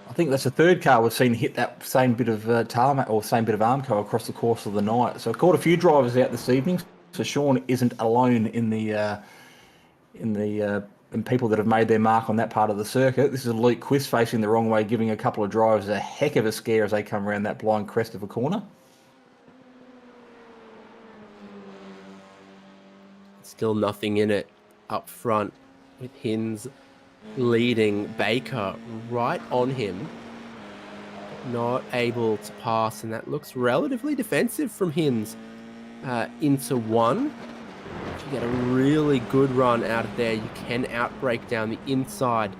I think that's the third car we've seen hit that same bit of tarmac or same bit of Armco across the course of the night. So I've caught a few drivers out this evening. So Sean isn't alone in people that have made their mark on that part of the circuit. This is Luke Quist facing the wrong way, giving a couple of drivers a heck of a scare as they come around that blind crest of a corner. Still nothing in it up front, with Hinz leading Baker right on him. Not able to pass, and that looks relatively defensive from Hinz into one. If you get a really good run out of there, you can outbrake down the inside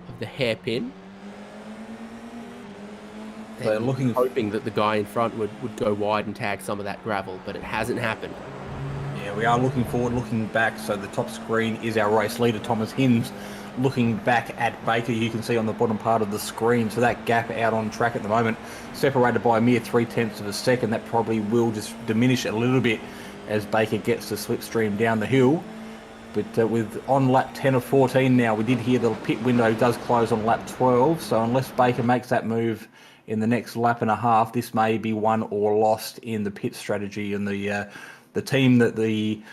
of the hairpin. They're hoping that the guy in front would go wide and tag some of that gravel, but it hasn't happened. Yeah, we are looking forward, looking back. So the top screen is our race leader, Thomas Hinz, looking back at Baker. You can see on the bottom part of the screen. So that gap out on track at the moment, separated by a mere 0.3 of a second. That probably will just diminish a little bit as Baker gets the slipstream down the hill. But with on lap 10 of 14 now, we did hear the pit window does close on lap 12. So unless Baker makes that move in the next lap and a half, this may be won or lost in the pit strategy. And the team that they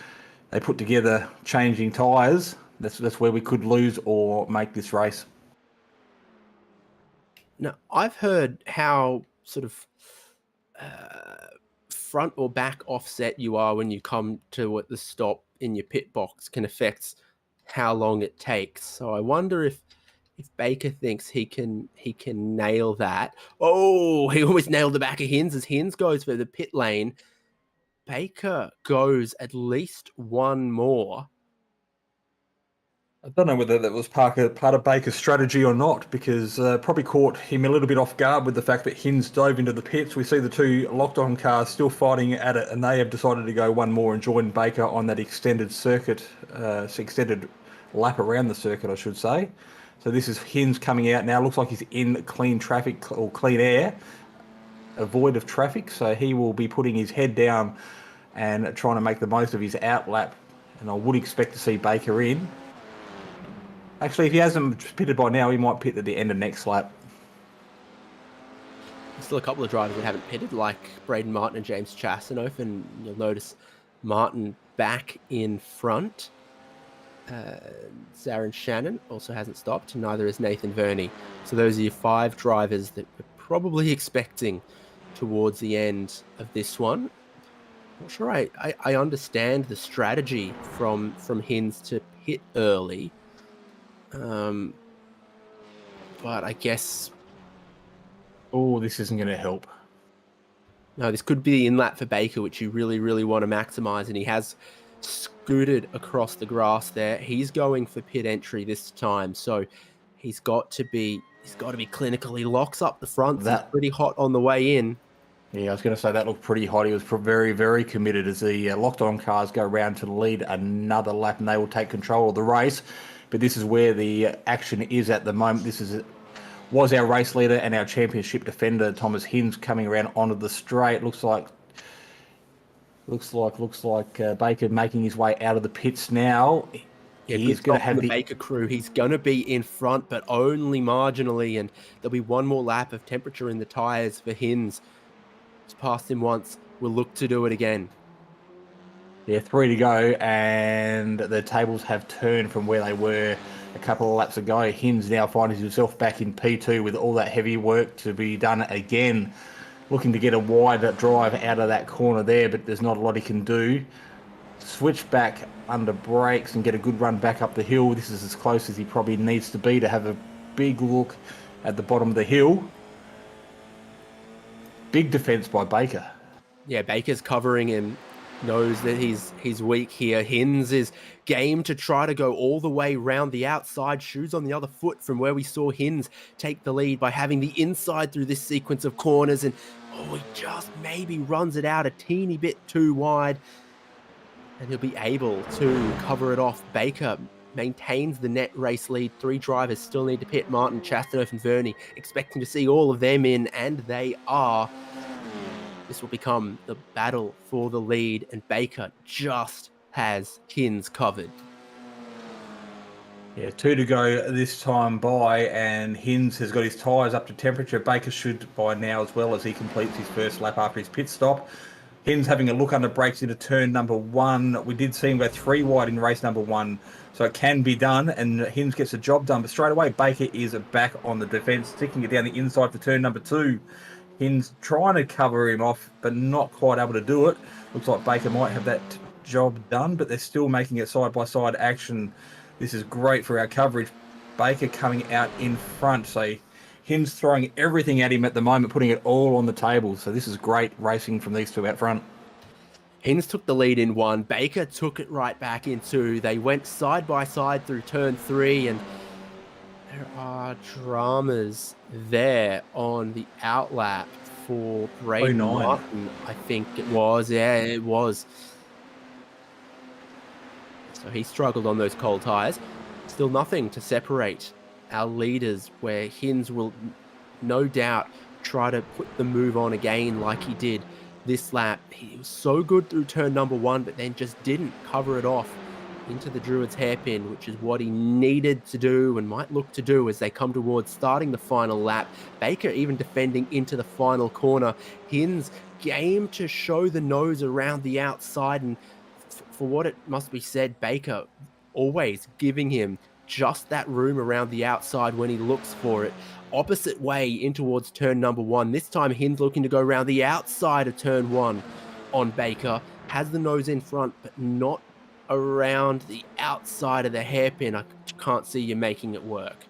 put together changing tyres, that's where we could lose or make this race. Now, I've heard how sort of front or back offset you are when you come to at the stop in your pit box can affect how long it takes. So I wonder if Baker thinks he can nail that. Oh, he almost nailed the back of Hinz as Hinz goes for the pit lane. Baker goes at least one more. I don't know whether that was part of Baker's strategy or not, because probably caught him a little bit off guard with the fact that Hinz dove into the pits. We see the two locked-on cars still fighting at it, and they have decided to go one more and join Baker on that extended circuit, extended lap around the circuit, I should say. So this is Hinz coming out now. Looks like he's in clean traffic or clean air, a void of traffic. So he will be putting his head down and trying to make the most of his out lap. And I would expect to see Baker in. Actually, if he hasn't pitted by now, he might pit at the end of next lap. There's still a couple of drivers that haven't pitted, like Braden Martin and James Chastanoff, and you'll notice Martin back in front. Zarin Shannon also hasn't stopped, neither has Nathan Verney. So those are your 5 drivers that we're probably expecting towards the end of this one. Not sure I understand the strategy from Hinz to pit early. But I guess... Oh, this isn't going to help. No, this could be the in-lap for Baker, which you really, really want to maximise, and he has scooted across the grass there. He's going for pit entry this time, so he's got to be clinical. He locks up the front. That's pretty hot on the way in. Yeah, I was going to say that looked pretty hot. He was very, very committed as the locked-on cars go round to lead another lap, and they will take control of the race. But this is where the action is at the moment. This was our race leader and our championship defender, Thomas Hinz, coming around onto the straight. Looks like Baker making his way out of the pits now. Yeah, he's going to have the Baker crew. He's going to be in front, but only marginally, and there'll be one more lap of temperature in the tyres for Hinz. He's passed him once. We'll look to do it again. Yeah, 3 to go, and the tables have turned from where they were a couple of laps ago. Hinz now finds himself back in P2 with all that heavy work to be done again. Looking to get a wide drive out of that corner there, but there's not a lot he can do. Switch back under brakes and get a good run back up the hill. This is as close as he probably needs to be to have a big look at the bottom of the hill. Big defence by Baker. Yeah, Baker's covering him. Knows that he's weak here. Hinz is game to try to go all the way round the outside, shoes on the other foot from where we saw Hinz take the lead by having the inside through this sequence of corners, and he just maybe runs it out a teeny bit too wide, and he'll be able to cover it off. Baker maintains the net race lead. 3 drivers still need to pit: Martin, Chastanoff and Verney, expecting to see all of them in, and they are. This will become the battle for the lead, and Baker just has Hinz covered. Yeah, 2 to go this time by, and Hinz has got his tyres up to temperature. Baker should by now as well, as he completes his first lap after his pit stop. Hinz having a look under brakes into turn number 1. We did see him go 3 wide in race number 1, so it can be done, and Hinz gets the job done. But straight away, Baker is back on the defence, sticking it down the inside for turn number 2. Hinz trying to cover him off, but not quite able to do it. Looks like Baker might have that job done, but they're still making it side-by-side action. This is great for our coverage. Baker coming out in front. So Hinz throwing everything at him at the moment, putting it all on the table. So this is great racing from these two out front. Hinz took the lead in 1. Baker took it right back in 2. They went side by side through turn 3, and there are dramas there on the outlap for Braden Martin, I think it was. Yeah, it was. So he struggled on those cold tyres. Still nothing to separate our leaders, where Hinz will no doubt try to put the move on again like he did this lap. He was so good through turn number 1, but then just didn't cover it off into the Druids hairpin, which is what he needed to do and might look to do as they come towards starting the final lap. Baker even defending into the final corner. Hinz game to show the nose around the outside, and for what it must be said, Baker always giving him just that room around the outside when he looks for it. Opposite way in towards turn number 1. This time Hinz looking to go around the outside of turn 1 on Baker. Has the nose in front, but not around the outside of the hairpin. I can't see you making it work.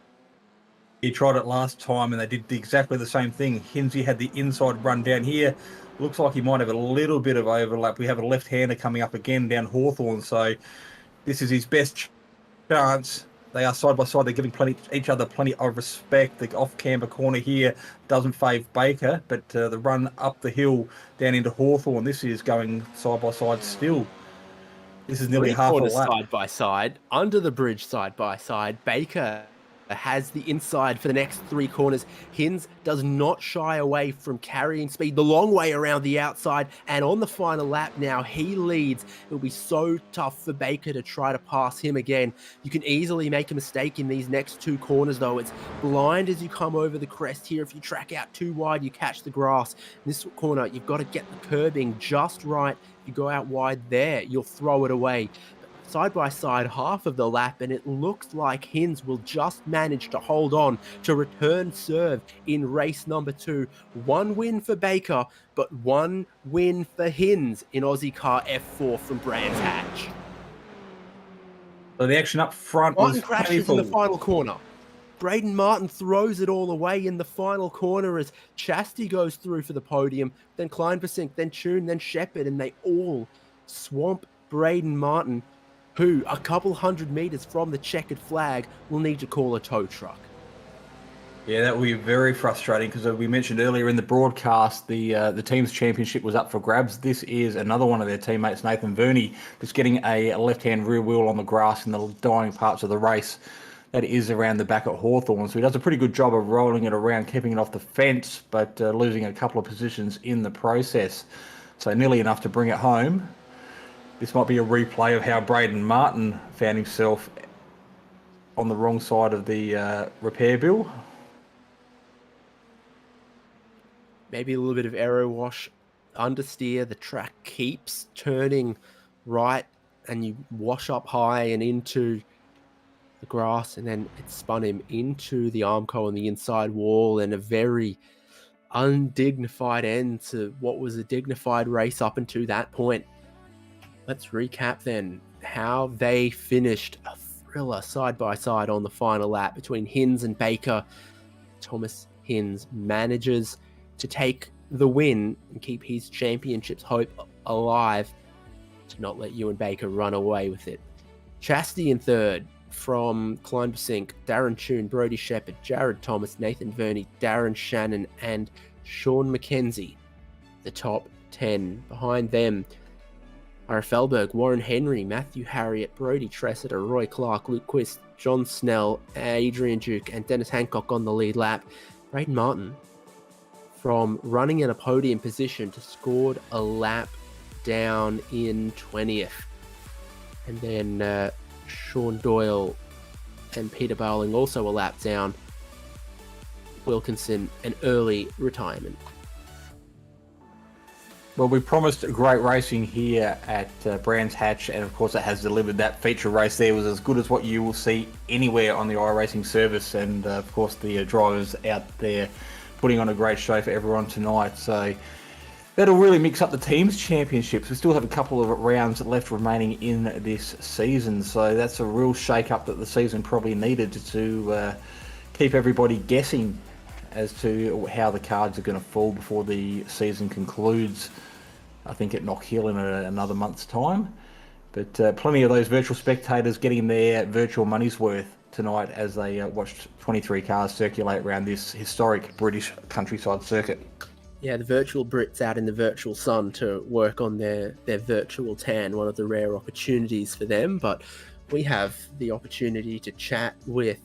He tried it last time and they did exactly the same thing. Hinzy had the inside run down here. Looks like he might have a little bit of overlap. We have a left-hander coming up again down Hawthorn, so this is his best chance. They are side by side. They're giving each other plenty of respect. The off-camber corner here doesn't favour Baker, but the run up the hill down into Hawthorn, this is going side by side still. This is nearly half a lap. Side by side, under the bridge side by side. Baker has the inside for the next 3 corners. Hinz does not shy away from carrying speed the long way around the outside, and on the final lap now he leads. It'll be so tough for Baker to try to pass him again. You can easily make a mistake in these next 2 corners though. It's blind as you come over the crest here. If you track out too wide, you catch the grass. In this corner, you've got to get the curbing just right. If you go out wide there, you'll throw it away. Side by side, half of the lap, and it looks like Hinz will just manage to hold on to return serve in race number 2. 1 win for Baker, but 1 win for Hinz in Ozicar F4 from Brands Hatch. So the action up front Martin was crashes painful. in the final corner. Braden Martin throws it all away in the final corner as Chastity goes through for the podium, then Kleinversing, then Tune, then Shepherd, and they all swamp Braden Martin, who, a couple hundred meters from the checkered flag, will need to call a tow truck. Yeah, that will be very frustrating because, as we mentioned earlier in the broadcast, the team's championship was up for grabs. This is another one of their teammates, Nathan Verney, just getting a left-hand rear wheel on the grass in the dying parts of the race. That is around the back at Hawthorn. So he does a pretty good job of rolling it around, keeping it off the fence, but losing a couple of positions in the process. So nearly enough to bring it home. This might be a replay of how Braden Martin found himself on the wrong side of the repair bill. Maybe a little bit of aero wash, understeer. The track keeps turning right, and you wash up high and into the grass, and then it spun him into the Armco on the inside wall, and a very undignified end to what was a dignified race up until that point. Let's recap then how they finished a thriller side by side on the final lap between Hinz and Baker. Thomas Hinz manages to take the win and keep his championship's hope alive, to not let Ewan Baker run away with it. Chastity in third from Kleinversing, Darren Tune, Brody Shepherd, Jared Thomas, Nathan Verney, Darren Shannon, and Sean McKenzie. The top 10. Behind them, Ira Felberg, Warren Henry, Matthew Harriott, Brody Tressiter, Roy Clark, Luke Quist, John Snell, Adrian Duke, and Dennis Hancock on the lead lap. Braden Martin, from running in a podium position, to scored a lap down in 20th. And then Sean Doyle and Peter Bowling also a lap down. Wilkinson, an early retirement. Well, we promised great racing here at Brands Hatch, and of course it has delivered. That feature race there was as good as what you will see anywhere on the iRacing service, and of course the drivers out there putting on a great show for everyone tonight. So that'll really mix up the teams' championships. We still have a couple of rounds left remaining in this season, so that's a real shake-up that the season probably needed to keep everybody guessing as to how the cards are going to fall before the season concludes. I think at Knock Hill in another month's time. But plenty of those virtual spectators getting their virtual money's worth tonight as they watched 23 cars circulate around this historic British countryside circuit. Yeah, the virtual Brits out in the virtual sun to work on their virtual tan, one of the rare opportunities for them. But we have the opportunity to chat with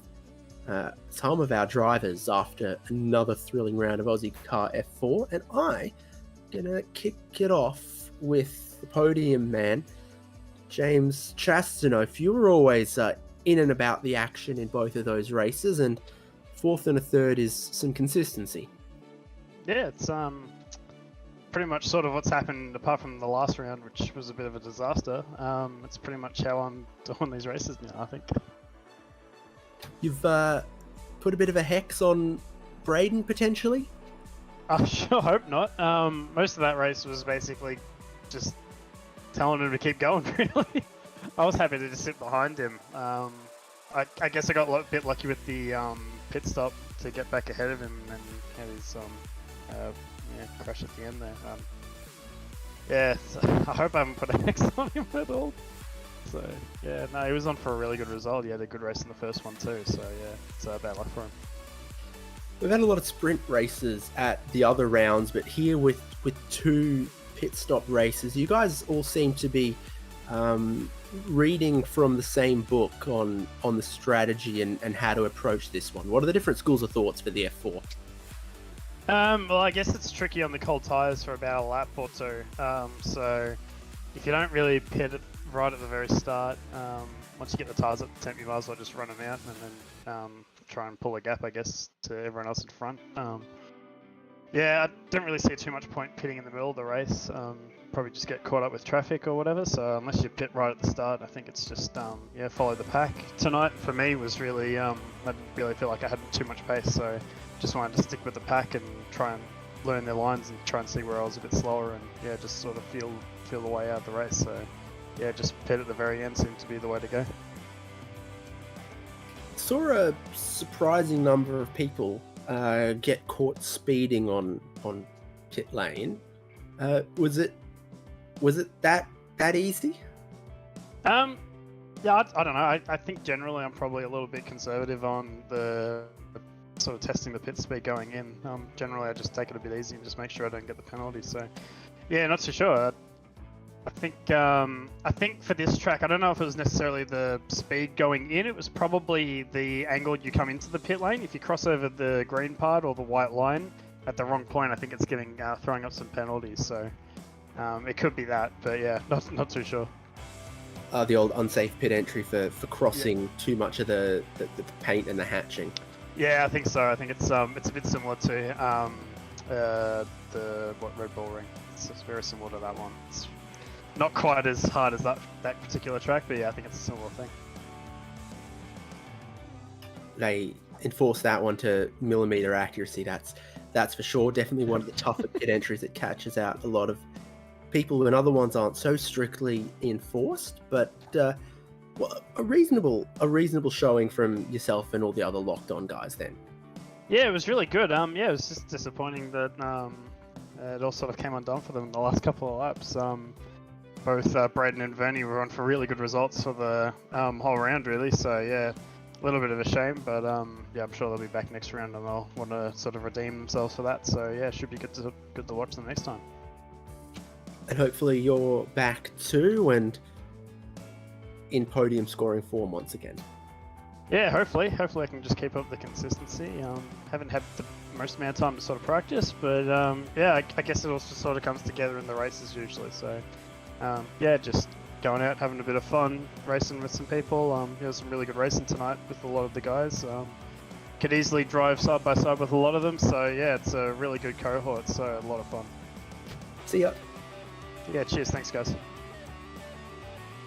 some of our drivers after another thrilling round of Ozicar F4, and I'm gonna kick it off with the podium man, James Chastanoff. You were always in and about the action in both of those races, and fourth and a third is some consistency. Yeah, it's pretty much sort of what's happened apart from the last round, which was a bit of a disaster. It's pretty much how I'm doing these races now, I think. You've put a bit of a hex on Braden, potentially? I sure hope not. Most of that race was basically just telling him to keep going, really. I was happy to just sit behind him. I guess I got a bit lucky with the pit stop to get back ahead of him and had his crash at the end there. So I hope I haven't put a hex on him at all. So, yeah, no, he was on for a really good result. He had a good race in the first one too, so yeah, it's bad luck for him. We've had a lot of sprint races at the other rounds, but here with two pit stop races, you guys all seem to be reading from the same book on the strategy and how to approach this one. What are the different schools of thoughts for the F4? Well, I guess it's tricky on the cold tyres for about a lap or two. So if you don't really pit it right at the very start, once you get the tyres up to temp, you might as well just run them out and then try and pull a gap, I guess, to everyone else in front. Yeah, I don't really see too much point pitting in the middle of the race. Probably just get caught up with traffic or whatever. So unless you pit right at the start, I think it's just follow the pack. Tonight for me was really I didn't really feel like I had too much pace, so just wanted to stick with the pack and try and learn their lines and try and see where I was a bit slower and just sort of feel the way out of the race. So yeah, just pit at the very end seemed to be the way to go. Saw a surprising number of people get caught speeding on pit lane. Was it that easy? Yeah, I don't know. I think generally I'm probably a little bit conservative on the sort of testing the pit speed going in. Generally I just take it a bit easy and just make sure I don't get the penalty. So yeah, not too sure. I think for this track, I don't know if it was necessarily the speed going in. It was probably the angle you come into the pit lane. If you cross over the green part or the white line at the wrong point, I think it's getting throwing up some penalties. So it could be that, but yeah, not too sure. The old unsafe pit entry for crossing too much of the paint and the hatching. Yeah, I think so. I think it's a bit similar to the Red Bull Ring. It's very similar to that one. It's not quite as hard as that particular track, but yeah, I think it's a similar thing. They enforce that one to millimeter accuracy. That's for sure. Definitely one of the tougher pit entries that catches out a lot of people, and other ones aren't so strictly enforced. But a reasonable showing from yourself and all the other locked on guys then. Yeah, it was really good. Yeah, it was just disappointing that it all sort of came undone for them in the last couple of laps. Both Braden and Vernie were on for really good results for the whole round, really. So yeah, a little bit of a shame, but yeah, I'm sure they'll be back next round and they'll want to sort of redeem themselves for that. So yeah, it should be good to watch them next time. And hopefully you're back too and in podium scoring form once again. Yeah, hopefully I can just keep up the consistency. Haven't had the most amount of time to sort of practice, but yeah, I guess it also sort of comes together in the races usually. So yeah, just going out, having a bit of fun, racing with some people. There was some really good racing tonight with a lot of the guys. Could easily drive side by side with a lot of them. So yeah, it's a really good cohort. So a lot of fun. See ya. Yeah, cheers. Thanks, guys.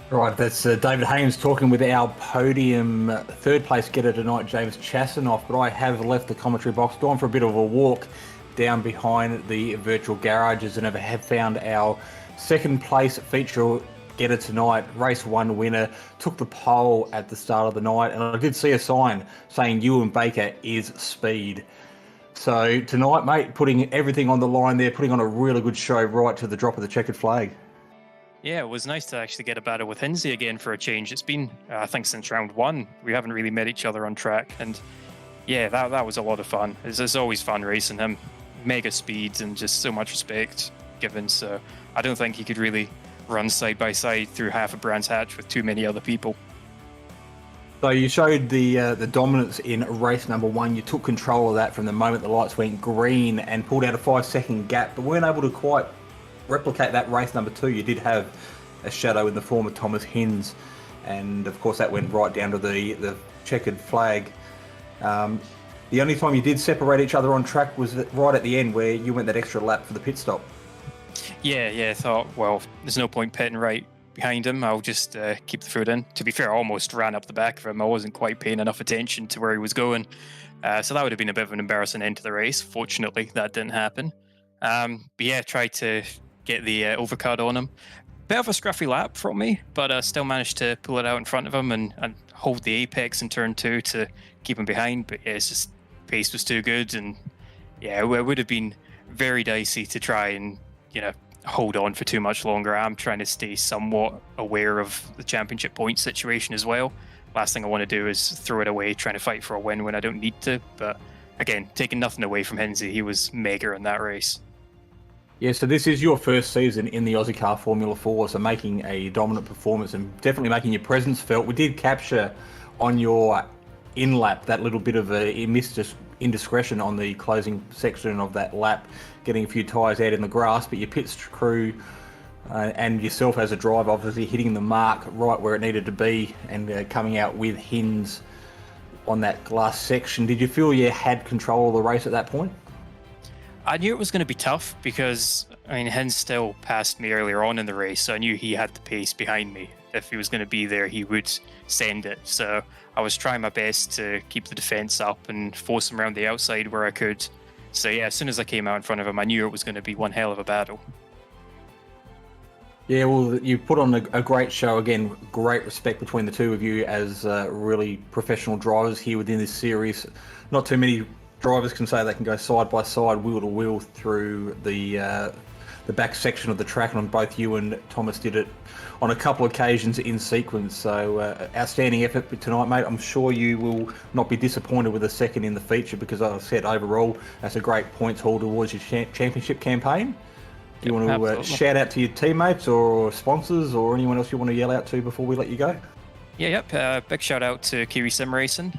Right, that's David Haynes talking with our podium third place getter tonight, James Chasanoff. But I have left the commentary box, gone for a bit of a walk down behind the virtual garages, and have found our second place feature getter tonight, race 1 winner, took the pole at the start of the night, and I did see a sign saying Ewan Baker is speed. So tonight, mate, putting everything on the line there, putting on a really good show right to the drop of the checkered flag. Yeah, it was nice to actually get a battle with Hinsey again for a change. It's been, I think, since round 1, we haven't really met each other on track, and yeah, that was a lot of fun. It's always fun racing him. Mega speeds and just so much respect given, so I don't think he could really run side by side through half of Brands Hatch with too many other people. So you showed the dominance in race number 1. You took control of that from the moment the lights went green and pulled out a 5-second gap, but weren't able to quite replicate that race number 2. You did have a shadow in the form of Thomas Hinds, and of course that went right down to the checkered flag. The only time you did separate each other on track was right at the end, where you went that extra lap for the pit stop. Yeah, I thought, well, there's no point pitting right behind him. I'll just keep the foot in. To be fair, I almost ran up the back of him. I wasn't quite paying enough attention to where he was going. So that would have been a bit of an embarrassing end to the race. Fortunately, that didn't happen. But yeah, tried to get the overcut on him. Bit of a scruffy lap from me, but still managed to pull it out in front of him and hold the apex in turn 2 to keep him behind. But yeah, it's just pace was too good, and yeah, it would have been very dicey to try and hold on for too much longer. I'm trying to stay somewhat aware of the championship point situation as well. Last thing I want to do is throw it away trying to fight for a win when I don't need to. But again, taking nothing away from Hinsey, he was mega in that race. Yeah, so this is your first season in the Ozicar Formula 4, so making a dominant performance and definitely making your presence felt. We did capture on your in-lap that little bit of a indiscretion on the closing section of that lap, getting a few tyres out in the grass, but your pit crew and yourself as a driver obviously hitting the mark right where it needed to be and coming out with Hinds on that last section. Did you feel you had control of the race at that point? I knew it was going to be tough because, Hinds still passed me earlier on in the race, so I knew he had the pace behind me. If he was going to be there, he would send it. So I was trying my best to keep the defence up and force him around the outside where I could. So yeah, as soon as I came out in front of him, I knew it was going to be one hell of a battle. Yeah, well, you put on a great show. Again, great respect between the two of you as really professional drivers here within this series. Not too many drivers can say they can go side by side, wheel to wheel through the back section of the track, and both you and Thomas did it on a couple of occasions in sequence. So outstanding effort tonight, mate. I'm sure you will not be disappointed with a second in the feature because, as I said, overall that's a great points haul towards your championship campaign. Do you want to shout out to your teammates or sponsors or anyone else you want to yell out to before we let you go? Big shout out to Kiwi Sim Racing,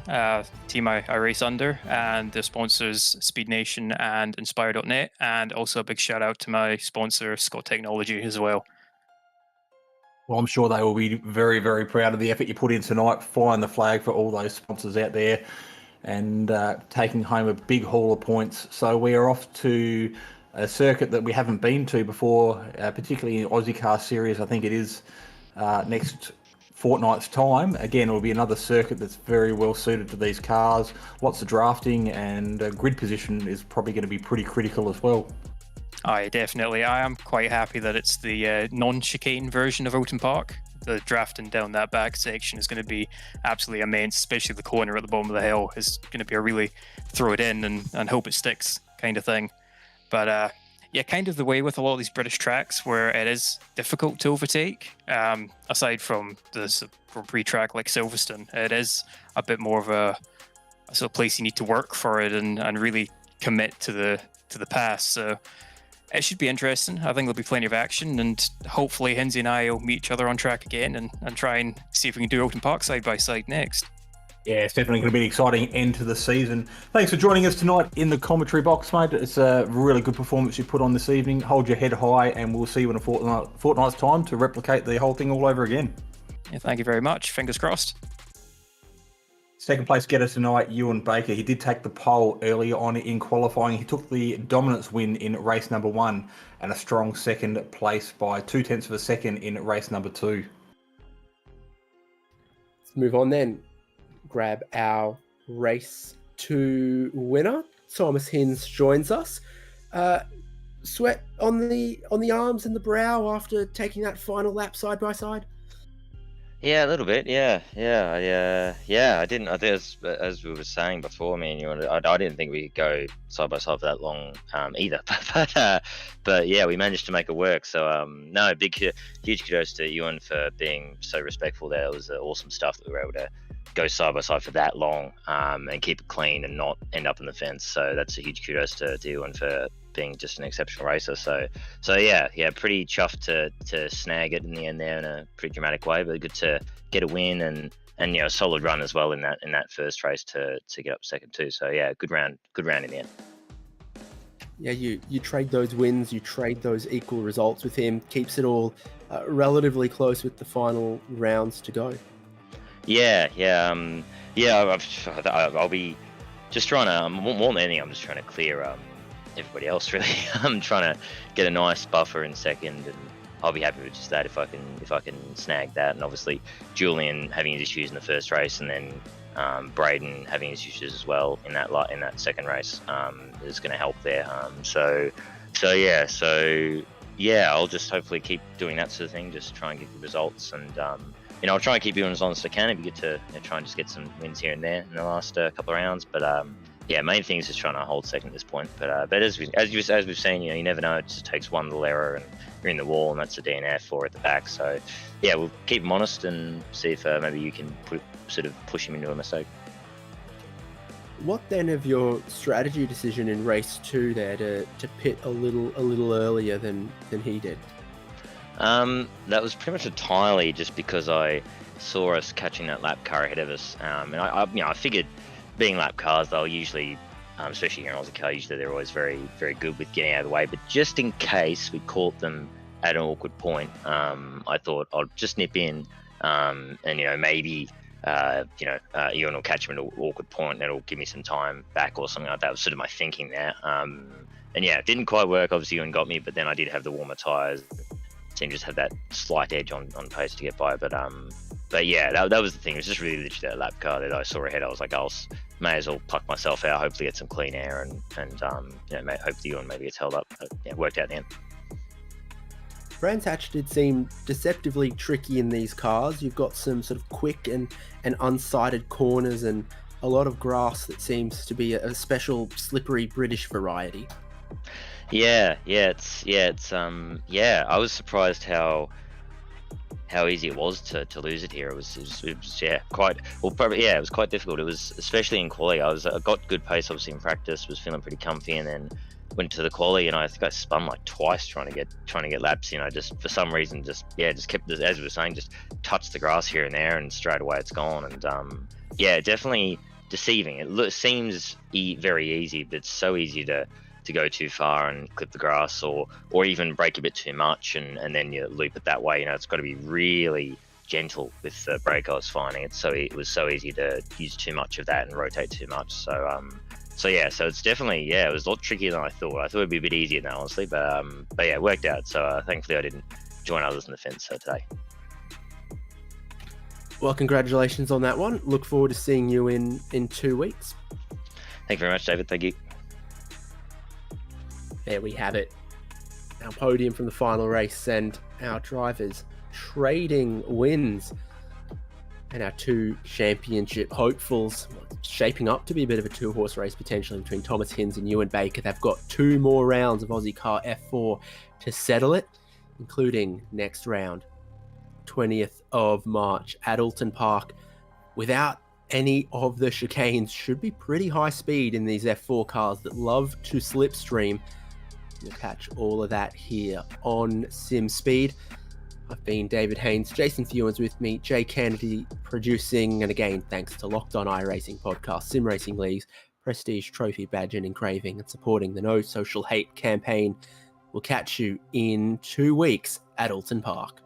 team I race under, and the sponsors Speed Nation and Inspire.net, and also a big shout out to my sponsor Scott Technology as well. Well, I'm sure they will be very, very proud of the effort you put in tonight, flying the flag for all those sponsors out there and taking home a big haul of points. So we are off to a circuit that we haven't been to before, particularly in Ozicar Series, I think it is, next fortnight's time. Again, it will be another circuit that's very well suited to these cars. Lots of drafting, and grid position is probably going to be pretty critical as well. Definitely. I am quite happy that it's the non-chicane version of Oulton Park. The drafting down that back section is going to be absolutely immense, especially the corner at the bottom of the hill is going to be a really throw it in and hope it sticks kind of thing. But kind of the way with a lot of these British tracks where it is difficult to overtake, aside from the Grand Prix track like Silverstone, it is a bit more of a sort of place you need to work for it and really commit to the pass. So it should be interesting. I think there'll be plenty of action, and hopefully Hinsey and I will meet each other on track again and try and see if we can do Oulton Park side by side next. Yeah, it's definitely going to be an exciting end to the season. Thanks for joining us tonight in the commentary box, mate. It's a really good performance you put on this evening. Hold your head high, and we'll see you in a fortnight's time to replicate the whole thing all over again. Yeah, thank you very much. Fingers crossed. Second place getter tonight, Ewan Baker. He did take the pole earlier on in qualifying. He took the dominance win in race number 1 and a strong second place by 0.2 of a second in race number 2. Let's move on then. Grab our race 2 winner. Thomas Hinz joins us. Sweat on the arms and the brow after taking that final lap side by side. Yeah, a little bit. Yeah. I didn't. I think as we were saying before, me and you, I didn't think we could go side by side for that long either. But yeah, we managed to make it work. So no, huge kudos to Ewan for being so respectful there. It was awesome stuff that we were able to go side by side for that long and keep it clean and not end up in the fence. So that's a huge kudos to Ewan for being just an exceptional racer. So yeah, pretty chuffed to snag it in the end there in a pretty dramatic way, but good to get a win and a solid run as well in that first race to get up second too. So yeah, good round in the end. Yeah, you trade those wins, you trade those equal results with him, keeps it all relatively close with the final rounds to go. I'll be just trying to more than anything, I'm just trying to clear everybody else really. I'm trying to get a nice buffer in second, and I'll be happy with just that if I can snag that. And obviously Julian having his issues in the first race, and then Braden having his issues as well in that second race is going to help there. So I'll just hopefully keep doing that sort of thing, just try and get the results, and I'll try and keep you as honest as I can if you get to try and just get some wins here and there in the last couple of rounds. But main thing is just trying to hold second at this point. But as we've seen, you never know. It just takes one little error and you're in the wall, and that's a DNF or at the back. So yeah, we'll keep him honest and see if maybe you can push him into a mistake. What then of your strategy decision in race 2 there to pit a little earlier than he did? That was pretty much entirely just because I saw us catching that lap car ahead of us, and I figured, being lap cars, they'll usually, especially here in Ozicar, usually they're always very, very good with getting out of the way. But just in case we caught them at an awkward point, I thought I'll just nip in, and maybe Ewan will catch him at an awkward point, and it'll give me some time back or something like that. Was sort of my thinking there. And yeah, it didn't quite work. Obviously, Ewan got me, but then I did have the warmer tires. Team just had that slight edge on pace to get by, but yeah, that was the thing. It was just really literally that lap car that I saw ahead. I was like, may as well pluck myself out, hopefully get some clean air, and hopefully Ewan maybe gets held up. But, yeah, worked out in the end. Brands Hatch did seem deceptively tricky in these cars. You've got some sort of quick and unsighted corners and a lot of grass that seems to be a special slippery British variety. I was surprised how easy it was to lose it here. It was quite difficult. It was, especially in quali. I got good pace obviously in practice, was feeling pretty comfy, and then went to the quali, and I think I spun like twice trying to get laps. Just for some reason, just kept, as we were saying, just touched the grass here and there, and straight away it's gone. And definitely deceiving. It seems very easy, but it's so easy to go too far and clip the grass, or even brake a bit too much, and then you loop it that way. It's got to be really gentle with the brake I was finding. It was so easy to use too much of that and rotate too much. So it's definitely, it was a lot trickier than I thought. I thought it'd be a bit easier than that, honestly, but yeah, it worked out. So thankfully I didn't join others in the fence today. Well, congratulations on that one. Look forward to seeing you in 2 weeks. Thank you very much, David. Thank you. There we have it. Our podium from the final race, and our drivers trading wins. And our 2 championship hopefuls, shaping up to be a bit of a 2-horse race potentially between Thomas Hinz and Ewan Baker. They've got 2 more rounds of Ozicar F4 to settle it, including next round, 20th of March at Alton Park. Without any of the chicanes, should be pretty high speed in these F4 cars that love to slipstream. We'll catch all of that here on Simspeed. I've been David Haynes, Jason Fewens with me, Jay Kennedy producing, and again, thanks to Locked On iRacing podcast, Sim Racing Leagues, Prestige Trophy Badge and Engraving, and supporting the No Social Hate campaign. We'll catch you in 2 weeks at Alton Park.